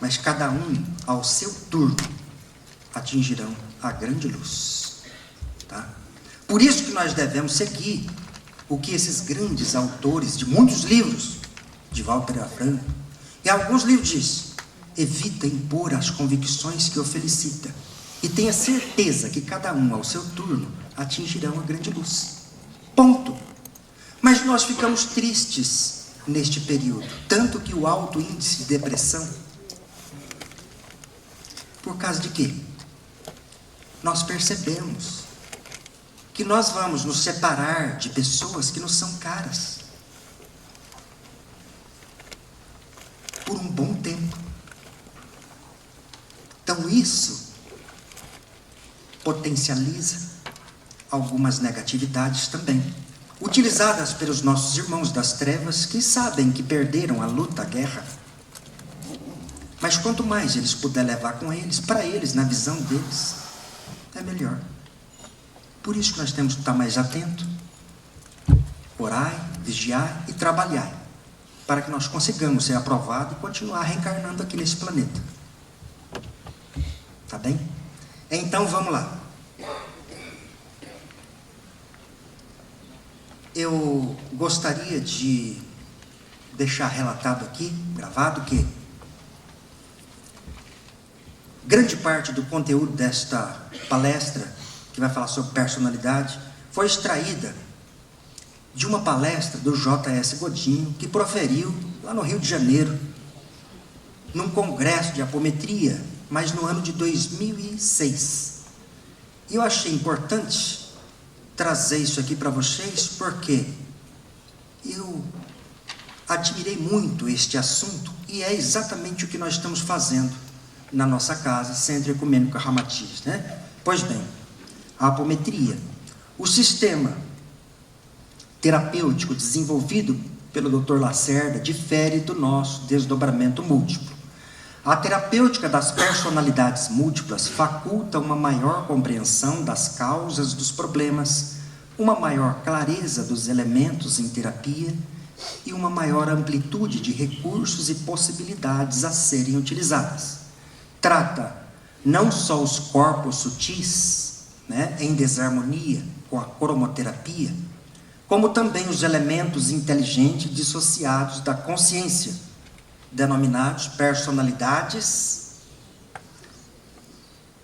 Mas cada um, ao seu turno, atingirão a grande luz, tá? Por isso que nós devemos seguir o que esses grandes autores de muitos livros, de Walter Franco, e alguns livros dizem: evita impor as convicções que o felicita, e tenha certeza que cada um, ao seu turno, atingirão a grande luz. Ponto. Mas nós ficamos tristes neste período, tanto que o alto índice de depressão. Por causa de quê? Nós percebemos que nós vamos nos separar de pessoas que nos são caras por um bom tempo. Então isso potencializa algumas negatividades também, utilizadas pelos nossos irmãos das trevas, que sabem que perderam a luta, a guerra. Mas quanto mais eles puderem levar com eles, para eles, na visão deles, é melhor. Por isso que nós temos que estar mais atentos, orai, vigiar e trabalhar, para que nós consigamos ser aprovados e continuar reencarnando aqui nesse planeta. Tá bem? Então vamos lá. Eu gostaria de deixar relatado aqui, gravado, que grande parte do conteúdo desta palestra, que vai falar sobre personalidade, foi extraída de uma palestra do J.S. Godinho, que proferiu lá no Rio de Janeiro, num congresso de apometria, mas no ano de 2006. E eu achei importante trazer isso aqui para vocês, porque eu admirei muito este assunto, e é exatamente o que nós estamos fazendo na nossa casa, Centro Ecumênico Ramatiz, né? Pois bem, a apometria, o sistema terapêutico desenvolvido pelo Dr. Lacerda, difere do nosso desdobramento múltiplo. A terapêutica das personalidades múltiplas faculta uma maior compreensão das causas dos problemas, uma maior clareza dos elementos em terapia e uma maior amplitude de recursos e possibilidades a serem utilizadas. Trata não só os corpos sutis, né, em desarmonia, com a cromoterapia, como também os elementos inteligentes dissociados da consciência, denominados personalidades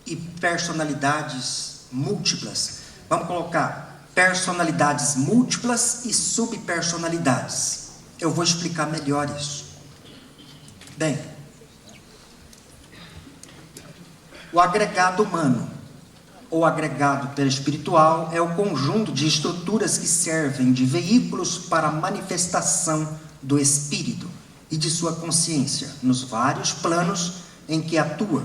e personalidades múltiplas. Vamos colocar personalidades múltiplas e subpersonalidades. Eu vou explicar melhor isso. Bem, o agregado humano, ou agregado perispiritual, é o conjunto de estruturas que servem de veículos para a manifestação do espírito e de sua consciência, nos vários planos em que atua.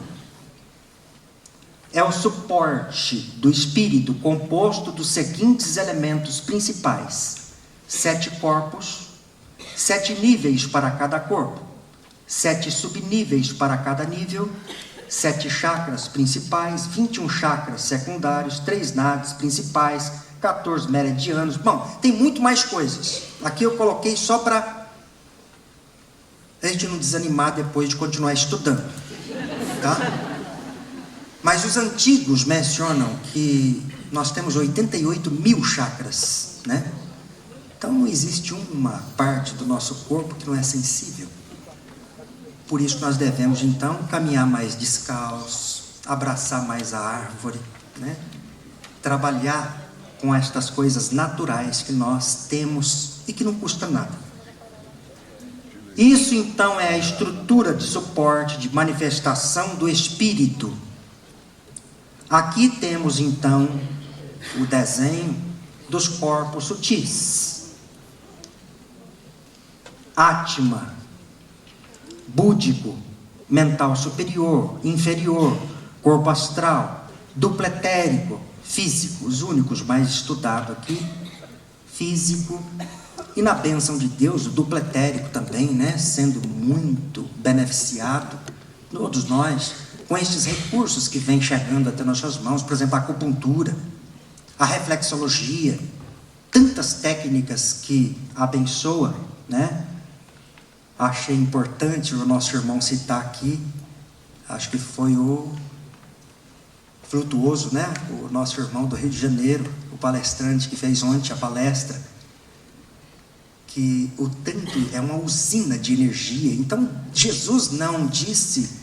É o suporte do espírito composto dos seguintes elementos principais: 7 corpos, 7 níveis para cada corpo, 7 subníveis para cada nível, 7 chakras principais, 21 chakras secundários, 3 nadis principais, 14 meridianos. Bom, tem muito mais coisas. Aqui eu coloquei só para a gente não desanimar depois de continuar estudando, tá? Mas os antigos mencionam que nós temos 88 mil chakras, né? Então não existe uma parte do nosso corpo que não é sensível. Por isso nós devemos, então, caminhar mais descalço, abraçar mais a árvore, né? Trabalhar com estas coisas naturais que nós temos e que não custa nada. Isso, então, é a estrutura de suporte, de manifestação do espírito. Aqui temos, então, o desenho dos corpos sutis. Átma, búdico, mental superior, inferior, corpo astral, duplo etérico, físico, os únicos mais estudados aqui, físico, e na bênção de Deus, o duplo etérico também, né, sendo muito beneficiado, todos nós, com estes recursos que vêm chegando até nossas mãos, por exemplo, a acupuntura, a reflexologia, tantas técnicas que abençoam, né? Achei importante o nosso irmão citar aqui, acho que foi o Frutuoso, né? O nosso irmão do Rio de Janeiro, o palestrante que fez ontem a palestra, que o tanto é uma usina de energia. Então, Jesus não disse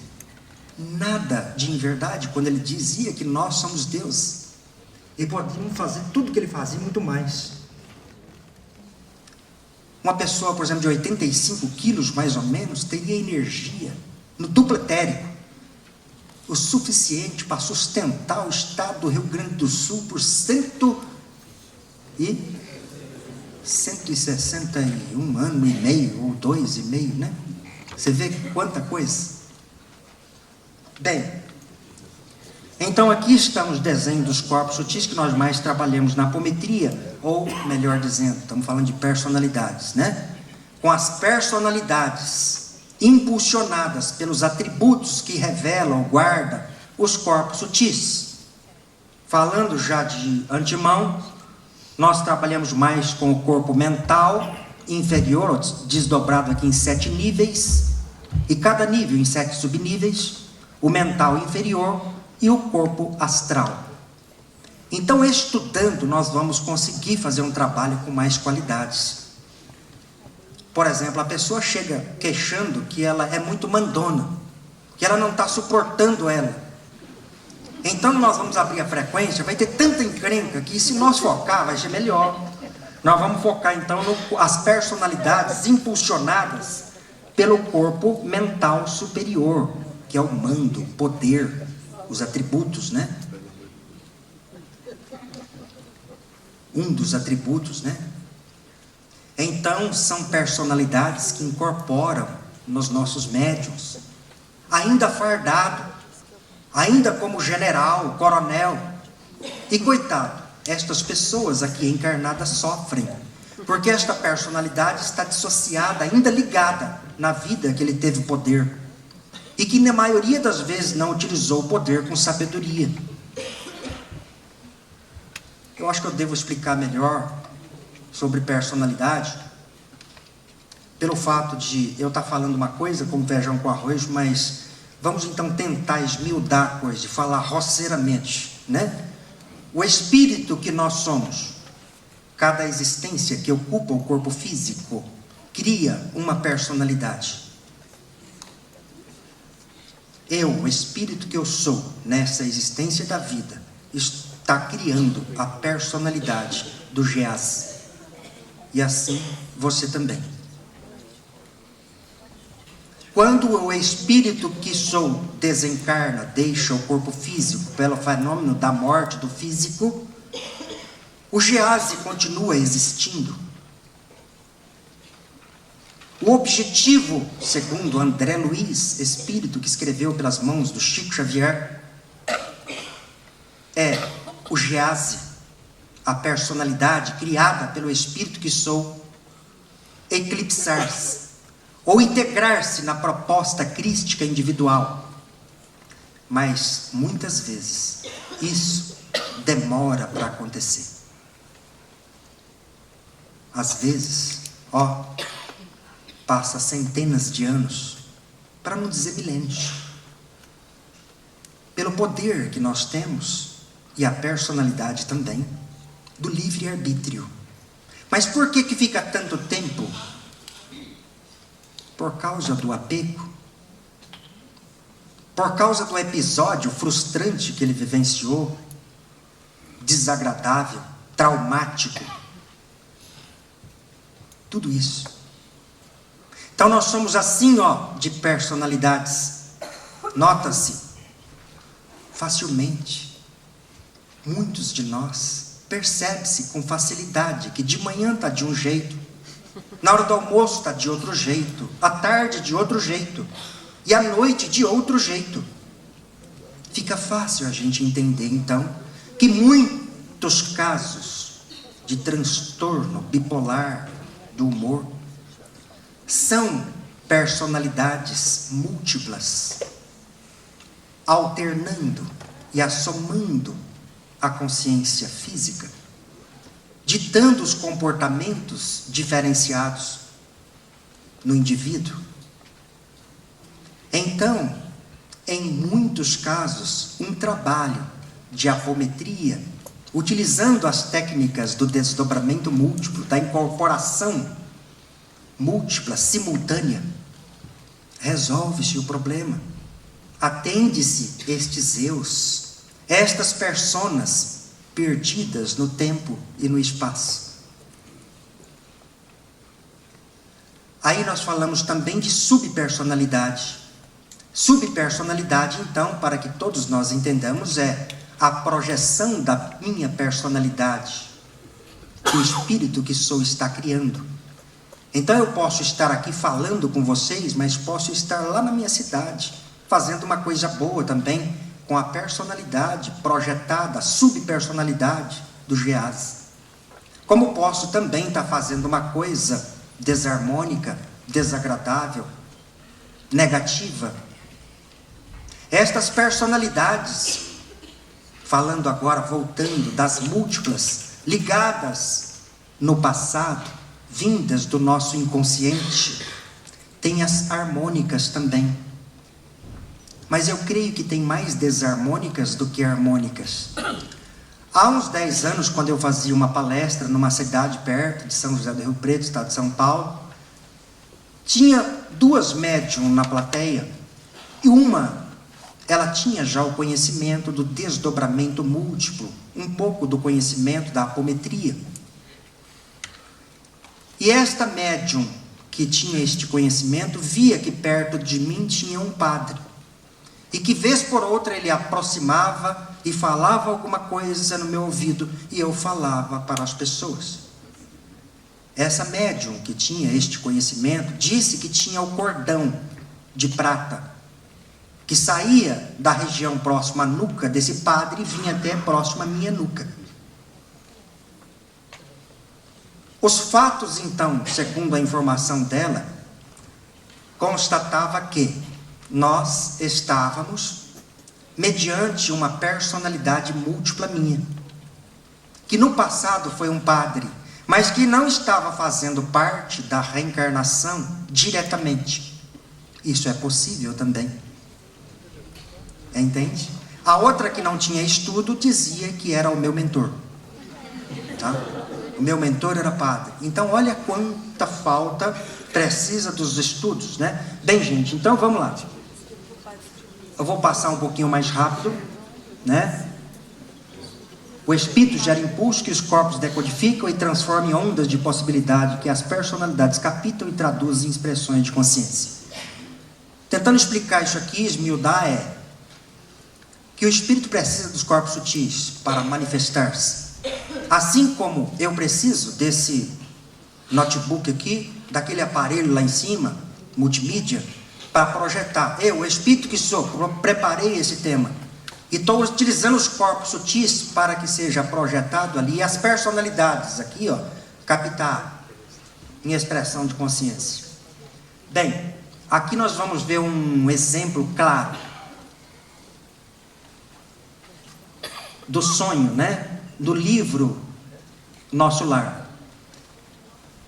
nada de inverdade quando ele dizia que nós somos Deus. E podíamos fazer tudo que ele fazia e muito mais. Uma pessoa, por exemplo, de 85 quilos, mais ou menos, teria energia no duplo etérico o suficiente para sustentar o estado do Rio Grande do Sul por 161 anos e meio, ou 2,5, né? Você vê quanta coisa. Bem, então aqui estão os desenhos dos corpos sutis que nós mais trabalhamos na apometria, ou melhor dizendo, estamos falando de personalidades, né? Com as personalidades impulsionadas pelos atributos que revelam, guardam os corpos sutis. Falando já de antemão, nós trabalhamos mais com o corpo mental inferior, desdobrado aqui em 7 níveis, e cada nível em 7 subníveis, o mental inferior e o corpo astral. Então, estudando, nós vamos conseguir fazer um trabalho com mais qualidades. Por exemplo, a pessoa chega queixando que ela é muito mandona, que ela não está suportando ela. Então, nós vamos abrir a frequência, vai ter tanta encrenca que, se nós focar, vai ser melhor. Nós vamos focar, então, nas personalidades impulsionadas pelo corpo mental superior, que é o mando, o poder, os atributos, né? Um dos atributos, né? Então, são personalidades que incorporam nos nossos médiuns, ainda fardado, ainda como general, coronel. E coitado, estas pessoas aqui encarnadas sofrem, porque esta personalidade está dissociada, ainda ligada na vida que ele teve poder, e que na maioria das vezes não utilizou o poder com sabedoria. Eu acho que eu devo explicar melhor sobre personalidade, pelo fato de eu estar falando uma coisa como feijão com arroz, mas vamos então tentar esmiudar a coisa, e falar grosseiramente, né? O espírito que nós somos, cada existência que ocupa o corpo físico, cria uma personalidade. Eu, o espírito que eu sou, nessa existência da vida, está criando a personalidade do Geazi. E assim você também. Quando o espírito que sou desencarna, deixa o corpo físico pelo fenômeno da morte do físico, o Geazi continua existindo. O objetivo, segundo André Luiz, espírito que escreveu pelas mãos do Chico Xavier, é o Geazi, a personalidade criada pelo espírito que sou, eclipsar-se ou integrar-se na proposta crística individual. Mas, muitas vezes, isso demora para acontecer. Às vezes, passa centenas de anos, para não dizer milênios. Pelo poder que nós temos, e a personalidade também, do livre-arbítrio. Mas por que fica tanto tempo? Por causa do apego, por causa do episódio frustrante que ele vivenciou, desagradável, traumático, tudo isso. Então nós somos assim, de personalidades. Nota-se, facilmente, muitos de nós, percebe-se com facilidade que de manhã está de um jeito, na hora do almoço está de outro jeito, à tarde de outro jeito, e à noite de outro jeito. Fica fácil a gente entender, então, que muitos casos de transtorno bipolar do humor são personalidades múltiplas, alternando e assomando a consciência física, ditando os comportamentos diferenciados no indivíduo. Então, em muitos casos, um trabalho de apometria, utilizando as técnicas do desdobramento múltiplo, da incorporação múltipla, simultânea, resolve-se o problema. Atende-se estes eus, estas personas perdidas no tempo e no espaço. Aí nós falamos também de subpersonalidade. Subpersonalidade, então, para que todos nós entendamos, é a projeção da minha personalidade que o espírito que sou está criando. Então eu posso estar aqui falando com vocês, mas posso estar lá na minha cidade, fazendo uma coisa boa também, com a personalidade projetada, a subpersonalidade do Geazi. Como posso também estar fazendo uma coisa desarmônica, desagradável, negativa. Estas personalidades, falando agora, voltando das múltiplas, ligadas no passado, vindas do nosso inconsciente, tem as harmônicas também. Mas eu creio que tem mais desarmônicas do que harmônicas. Há uns 10 anos, quando eu fazia uma palestra numa cidade perto de São José do Rio Preto, estado de São Paulo, tinha 2 médiums na plateia, e uma, ela tinha já o conhecimento do desdobramento múltiplo, um pouco do conhecimento da apometria. E esta médium que tinha este conhecimento, via que perto de mim tinha um padre, e que vez por outra ele aproximava e falava alguma coisa no meu ouvido, e eu falava para as pessoas. Essa médium que tinha este conhecimento, disse que tinha o cordão de prata, que saía da região próxima à nuca desse padre e vinha até próximo à minha nuca. Os fatos, então, segundo a informação dela, constatava que nós estávamos mediante uma personalidade múltipla minha, que no passado foi um padre, mas que não estava fazendo parte da reencarnação diretamente. Isso é possível também. Entende? A outra, que não tinha estudo, dizia que era o meu mentor. Tá? O meu mentor era padre. Então, olha quanta falta precisa dos estudos, né? Bem, gente, então vamos lá. Eu vou passar um pouquinho mais rápido, né? O espírito gera impulso que os corpos decodificam e transformam em ondas de possibilidade que as personalidades captam e traduzem em expressões de consciência. Tentando explicar isso aqui, esmiuçar, que o espírito precisa dos corpos sutis para manifestar-se. Assim como eu preciso desse notebook aqui, daquele aparelho lá em cima, multimídia, para projetar. Eu, o espírito que sou, preparei esse tema. E estou utilizando os corpos sutis para que seja projetado ali, e as personalidades aqui, ó, captar em expressão de consciência. Bem, aqui nós vamos ver um exemplo claro do sonho, né? Do livro Nosso Lar.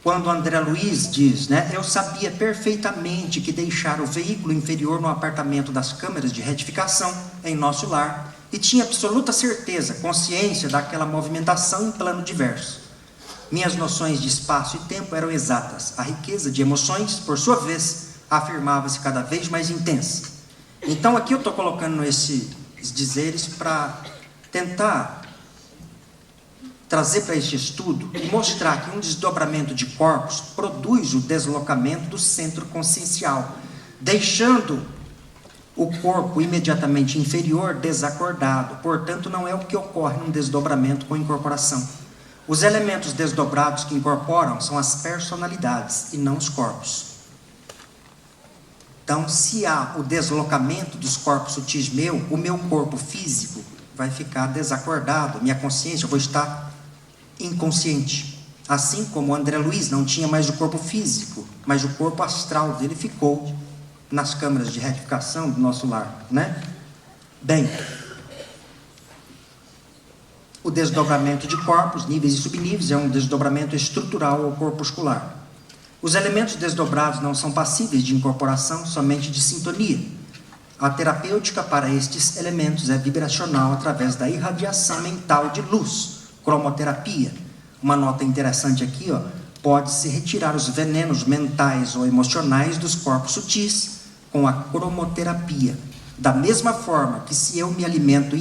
Quando André Luiz diz, né? Eu sabia perfeitamente que deixara o veículo inferior no apartamento das câmeras de retificação em nosso lar e tinha absoluta certeza, consciência daquela movimentação em plano diverso. Minhas noções de espaço e tempo eram exatas. A riqueza de emoções, por sua vez, afirmava-se cada vez mais intensa. Então aqui eu estou colocando esses dizeres para tentar trazer para este estudo e mostrar que um desdobramento de corpos produz o deslocamento do centro consciencial, deixando o corpo imediatamente inferior desacordado. Portanto, não é o que ocorre num desdobramento com incorporação. Os elementos desdobrados que incorporam são as personalidades e não os corpos. Então, se há o deslocamento dos corpos sutis o meu corpo físico vai ficar desacordado, minha consciência, eu vou estar inconsciente. Assim como André Luiz não tinha mais o corpo físico, mas o corpo astral dele ficou nas câmeras de retificação do nosso lar, né? Bem, o desdobramento de corpos, níveis e subníveis, é um desdobramento estrutural ou corpuscular. Os elementos desdobrados não são passíveis de incorporação, somente de sintonia. A terapêutica para estes elementos é vibracional através da irradiação mental de luz, cromoterapia. Uma nota interessante aqui, ó, pode-se retirar os venenos mentais ou emocionais dos corpos sutis com a cromoterapia. Da mesma forma que se eu me alimento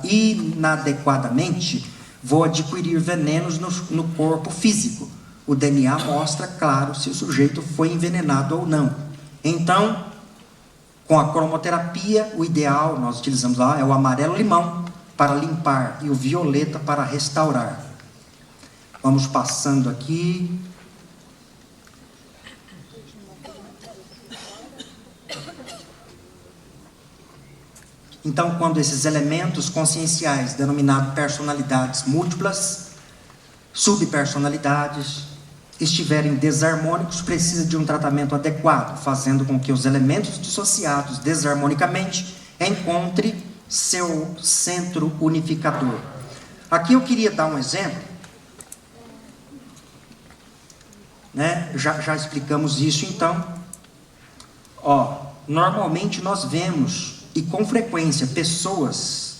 inadequadamente, vou adquirir venenos no corpo físico. O DNA mostra, claro, se o sujeito foi envenenado ou não. Então, com a cromoterapia, o ideal, nós utilizamos lá, é o amarelo-limão para limpar e o violeta para restaurar. Vamos passando aqui. Então, quando esses elementos conscienciais, denominados personalidades múltiplas, subpersonalidades, estiverem desarmônicos, precisa de um tratamento adequado, fazendo com que os elementos dissociados desarmonicamente encontrem seu centro unificador. Aqui eu queria dar um exemplo, né? Já explicamos isso, então. Normalmente nós vemos, e com frequência, pessoas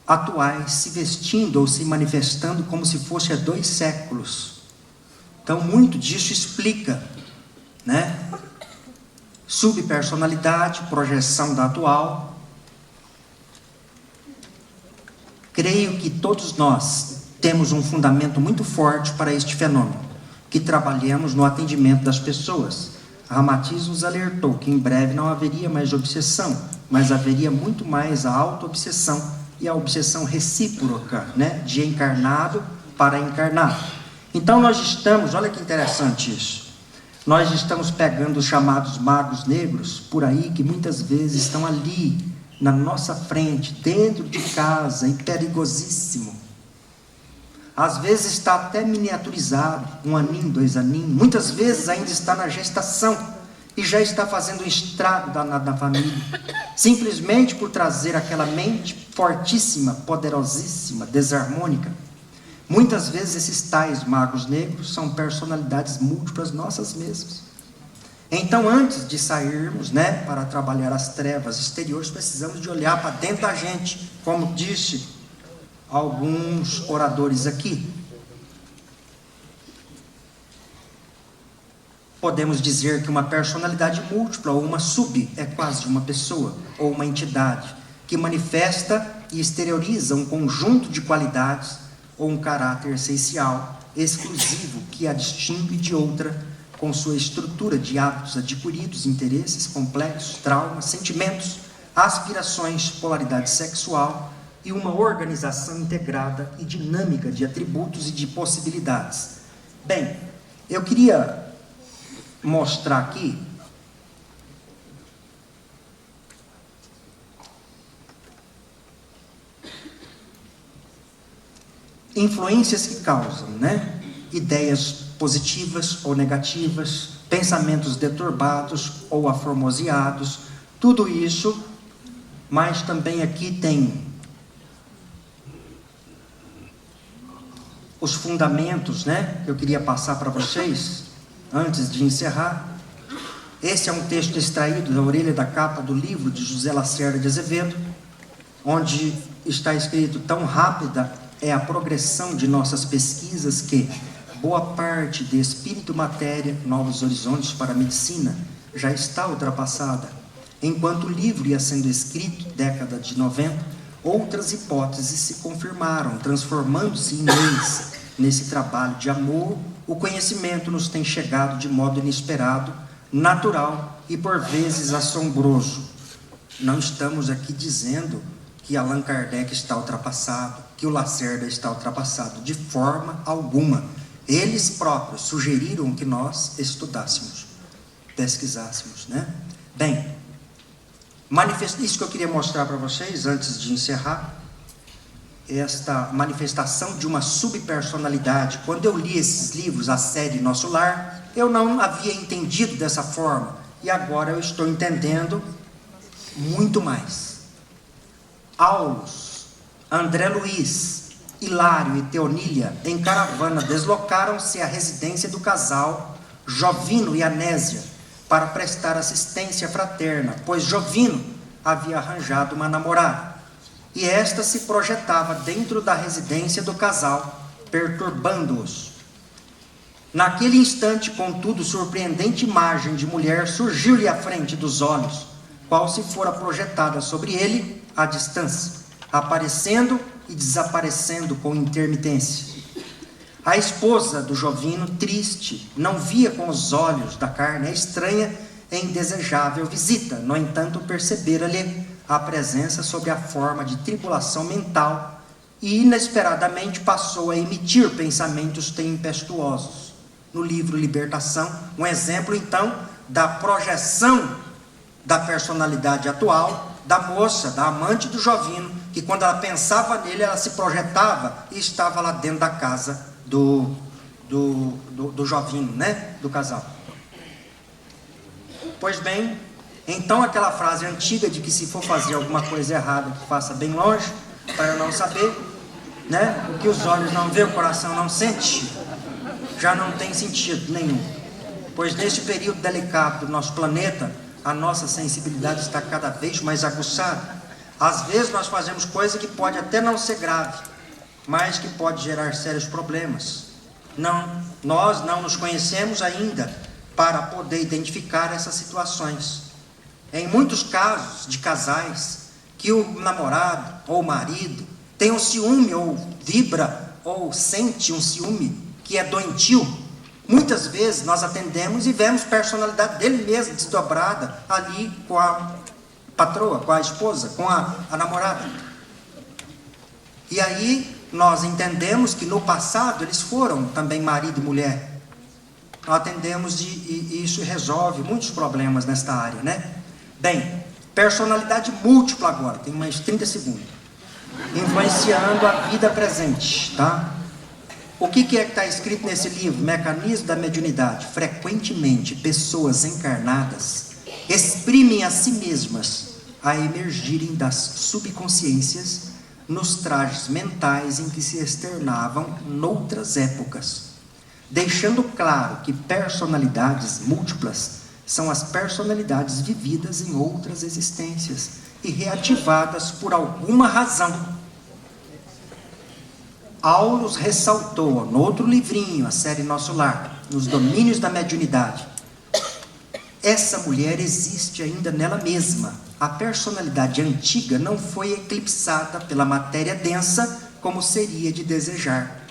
atuais se vestindo ou se manifestando como se fosse há 2 séculos. Então, muito disso explica, né? Subpersonalidade, projeção da atual. Creio que todos nós temos um fundamento muito forte para este fenômeno, que trabalhamos no atendimento das pessoas. Ramatiz nos alertou que em breve não haveria mais obsessão, mas haveria muito mais a auto-obsessão e a obsessão recíproca, né? De encarnado para encarnado. Então nós estamos, olha que interessante isso, nós estamos pegando os chamados magos negros por aí, que muitas vezes estão ali, na nossa frente, dentro de casa, e perigosíssimo. Às vezes está até miniaturizado, 1 aninho, 2 aninhos, muitas vezes ainda está na gestação, e já está fazendo um estrago danado na família, simplesmente por trazer aquela mente fortíssima, poderosíssima, desarmônica. Muitas vezes esses tais magos negros são personalidades múltiplas nossas mesmas. Então, antes de sairmos, para trabalhar as trevas exteriores, precisamos de olhar para dentro da gente, como disse alguns oradores aqui. Podemos dizer que uma personalidade múltipla ou uma é quase uma pessoa ou uma entidade que manifesta e exterioriza um conjunto de qualidades ou um caráter essencial, exclusivo, que a distingue de outra, com sua estrutura de hábitos adquiridos, interesses complexos, traumas, sentimentos, aspirações, polaridade sexual e uma organização integrada e dinâmica de atributos e de possibilidades. Bem, eu queria mostrar aqui influências que causam, ideias positivas ou negativas, pensamentos deturbados ou aformoseados, tudo isso, mas também aqui tem os fundamentos, que eu queria passar para vocês, antes de encerrar. Esse é um texto extraído da orelha da capa do livro de José Lacerda de Azevedo, onde está escrito: tão rápida é a progressão de nossas pesquisas que boa parte de espírito e matéria, novos horizontes para a medicina, já está ultrapassada. Enquanto o livro ia sendo escrito, década de 90, outras hipóteses se confirmaram, transformando-se em leis. Nesse trabalho de amor, o conhecimento nos tem chegado de modo inesperado, natural e por vezes assombroso. Não estamos aqui dizendo que Allan Kardec está ultrapassado, que o Lacerda está ultrapassado, de forma alguma. Eles próprios sugeriram que nós estudássemos, pesquisássemos, Bem, isso que eu queria mostrar para vocês, antes de encerrar, esta manifestação de uma subpersonalidade. Quando eu li esses livros, a série Nosso Lar, eu não havia entendido dessa forma, e agora eu estou entendendo muito mais. Aulus, André Luiz, Hilário e Teonília, em caravana, deslocaram-se à residência do casal Jovino e Anésia para prestar assistência fraterna, pois Jovino havia arranjado uma namorada, e esta se projetava dentro da residência do casal, perturbando-os. Naquele instante, contudo, surpreendente imagem de mulher surgiu-lhe à frente dos olhos, qual se fora projetada sobre ele à distância, aparecendo e desaparecendo com intermitência. A esposa do Jovino, triste, não via com os olhos da carne a estranha e indesejável visita. No entanto, percebera-lhe a presença sob a forma de tribulação mental e inesperadamente passou a emitir pensamentos tempestuosos. No livro Libertação, um exemplo então da projeção da personalidade atual da moça, da amante do Jovino, que quando ela pensava nele, ela se projetava e estava lá dentro da casa do Jovino, do casal. Pois bem, então aquela frase antiga de que se for fazer alguma coisa errada, que faça bem longe, para eu não saber, o que os olhos não vê, o coração não sente, já não tem sentido nenhum. Pois neste período delicado do nosso planeta, a nossa sensibilidade está cada vez mais aguçada. Às vezes nós fazemos coisa que pode até não ser grave, mas que pode gerar sérios problemas. Nós não nos conhecemos ainda para poder identificar essas situações. Em muitos casos de casais, que o namorado ou o marido tem um ciúme, ou vibra, ou sente um ciúme que é doentio, muitas vezes nós atendemos e vemos a personalidade dele mesmo desdobrada ali com a patroa, com a esposa, com a namorada. E aí nós entendemos que no passado eles foram também marido e mulher. Nós atendemos e isso resolve muitos problemas nesta área, Bem, personalidade múltipla agora, tem mais 30 segundos. Influenciando a vida presente, O que é que está escrito nesse livro? Mecanismo da mediunidade. Frequentemente, pessoas encarnadas exprimem a si mesmas a emergirem das subconsciências nos trajes mentais em que se externavam noutras épocas, deixando claro que personalidades múltiplas são as personalidades vividas em outras existências e reativadas por alguma razão. Aulus ressaltou, no outro livrinho, a série Nosso Lar, nos domínios da mediunidade, essa mulher existe ainda nela mesma. A personalidade antiga não foi eclipsada pela matéria densa, como seria de desejar.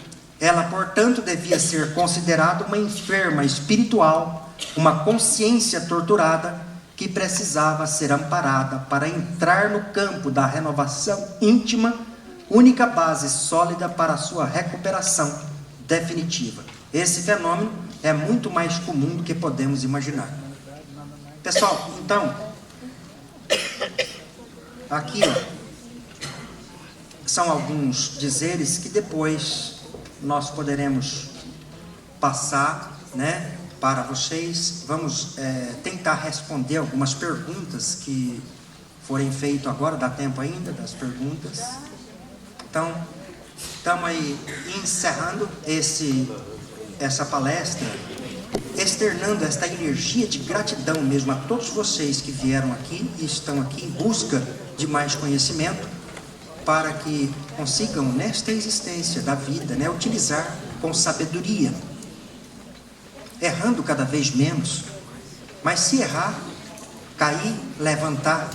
Ela, portanto, devia ser considerada uma enferma espiritual, uma consciência torturada, que precisava ser amparada para entrar no campo da renovação íntima, única base sólida para a sua recuperação definitiva. Esse fenômeno é muito mais comum do que podemos imaginar. Pessoal, então, aqui são alguns dizeres que depois nós poderemos passar, né, para vocês. Vamos tentar responder algumas perguntas que forem feitas agora, dá tempo ainda das perguntas. Então, estamos aí encerrando essa palestra, externando esta energia de gratidão mesmo a todos vocês que vieram aqui e estão aqui em busca de mais conhecimento, para que consigam, nesta existência da vida, né, utilizar com sabedoria, errando cada vez menos, mas se errar, cair, levantar,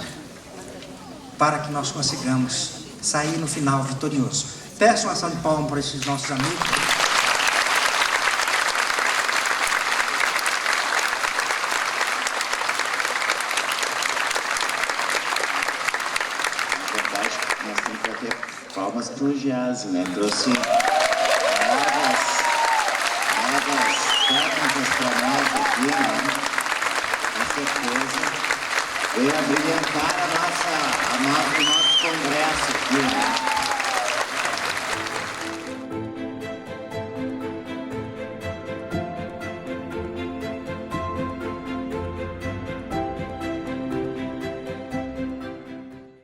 para que nós consigamos sair no final vitorioso. Peço uma salva de palmas para esses nossos amigos. Palmas para o Giase, né? Trouxe novas técnicas para nós aqui, né? Com certeza. Veio a brilhantar o nosso congresso aqui, né?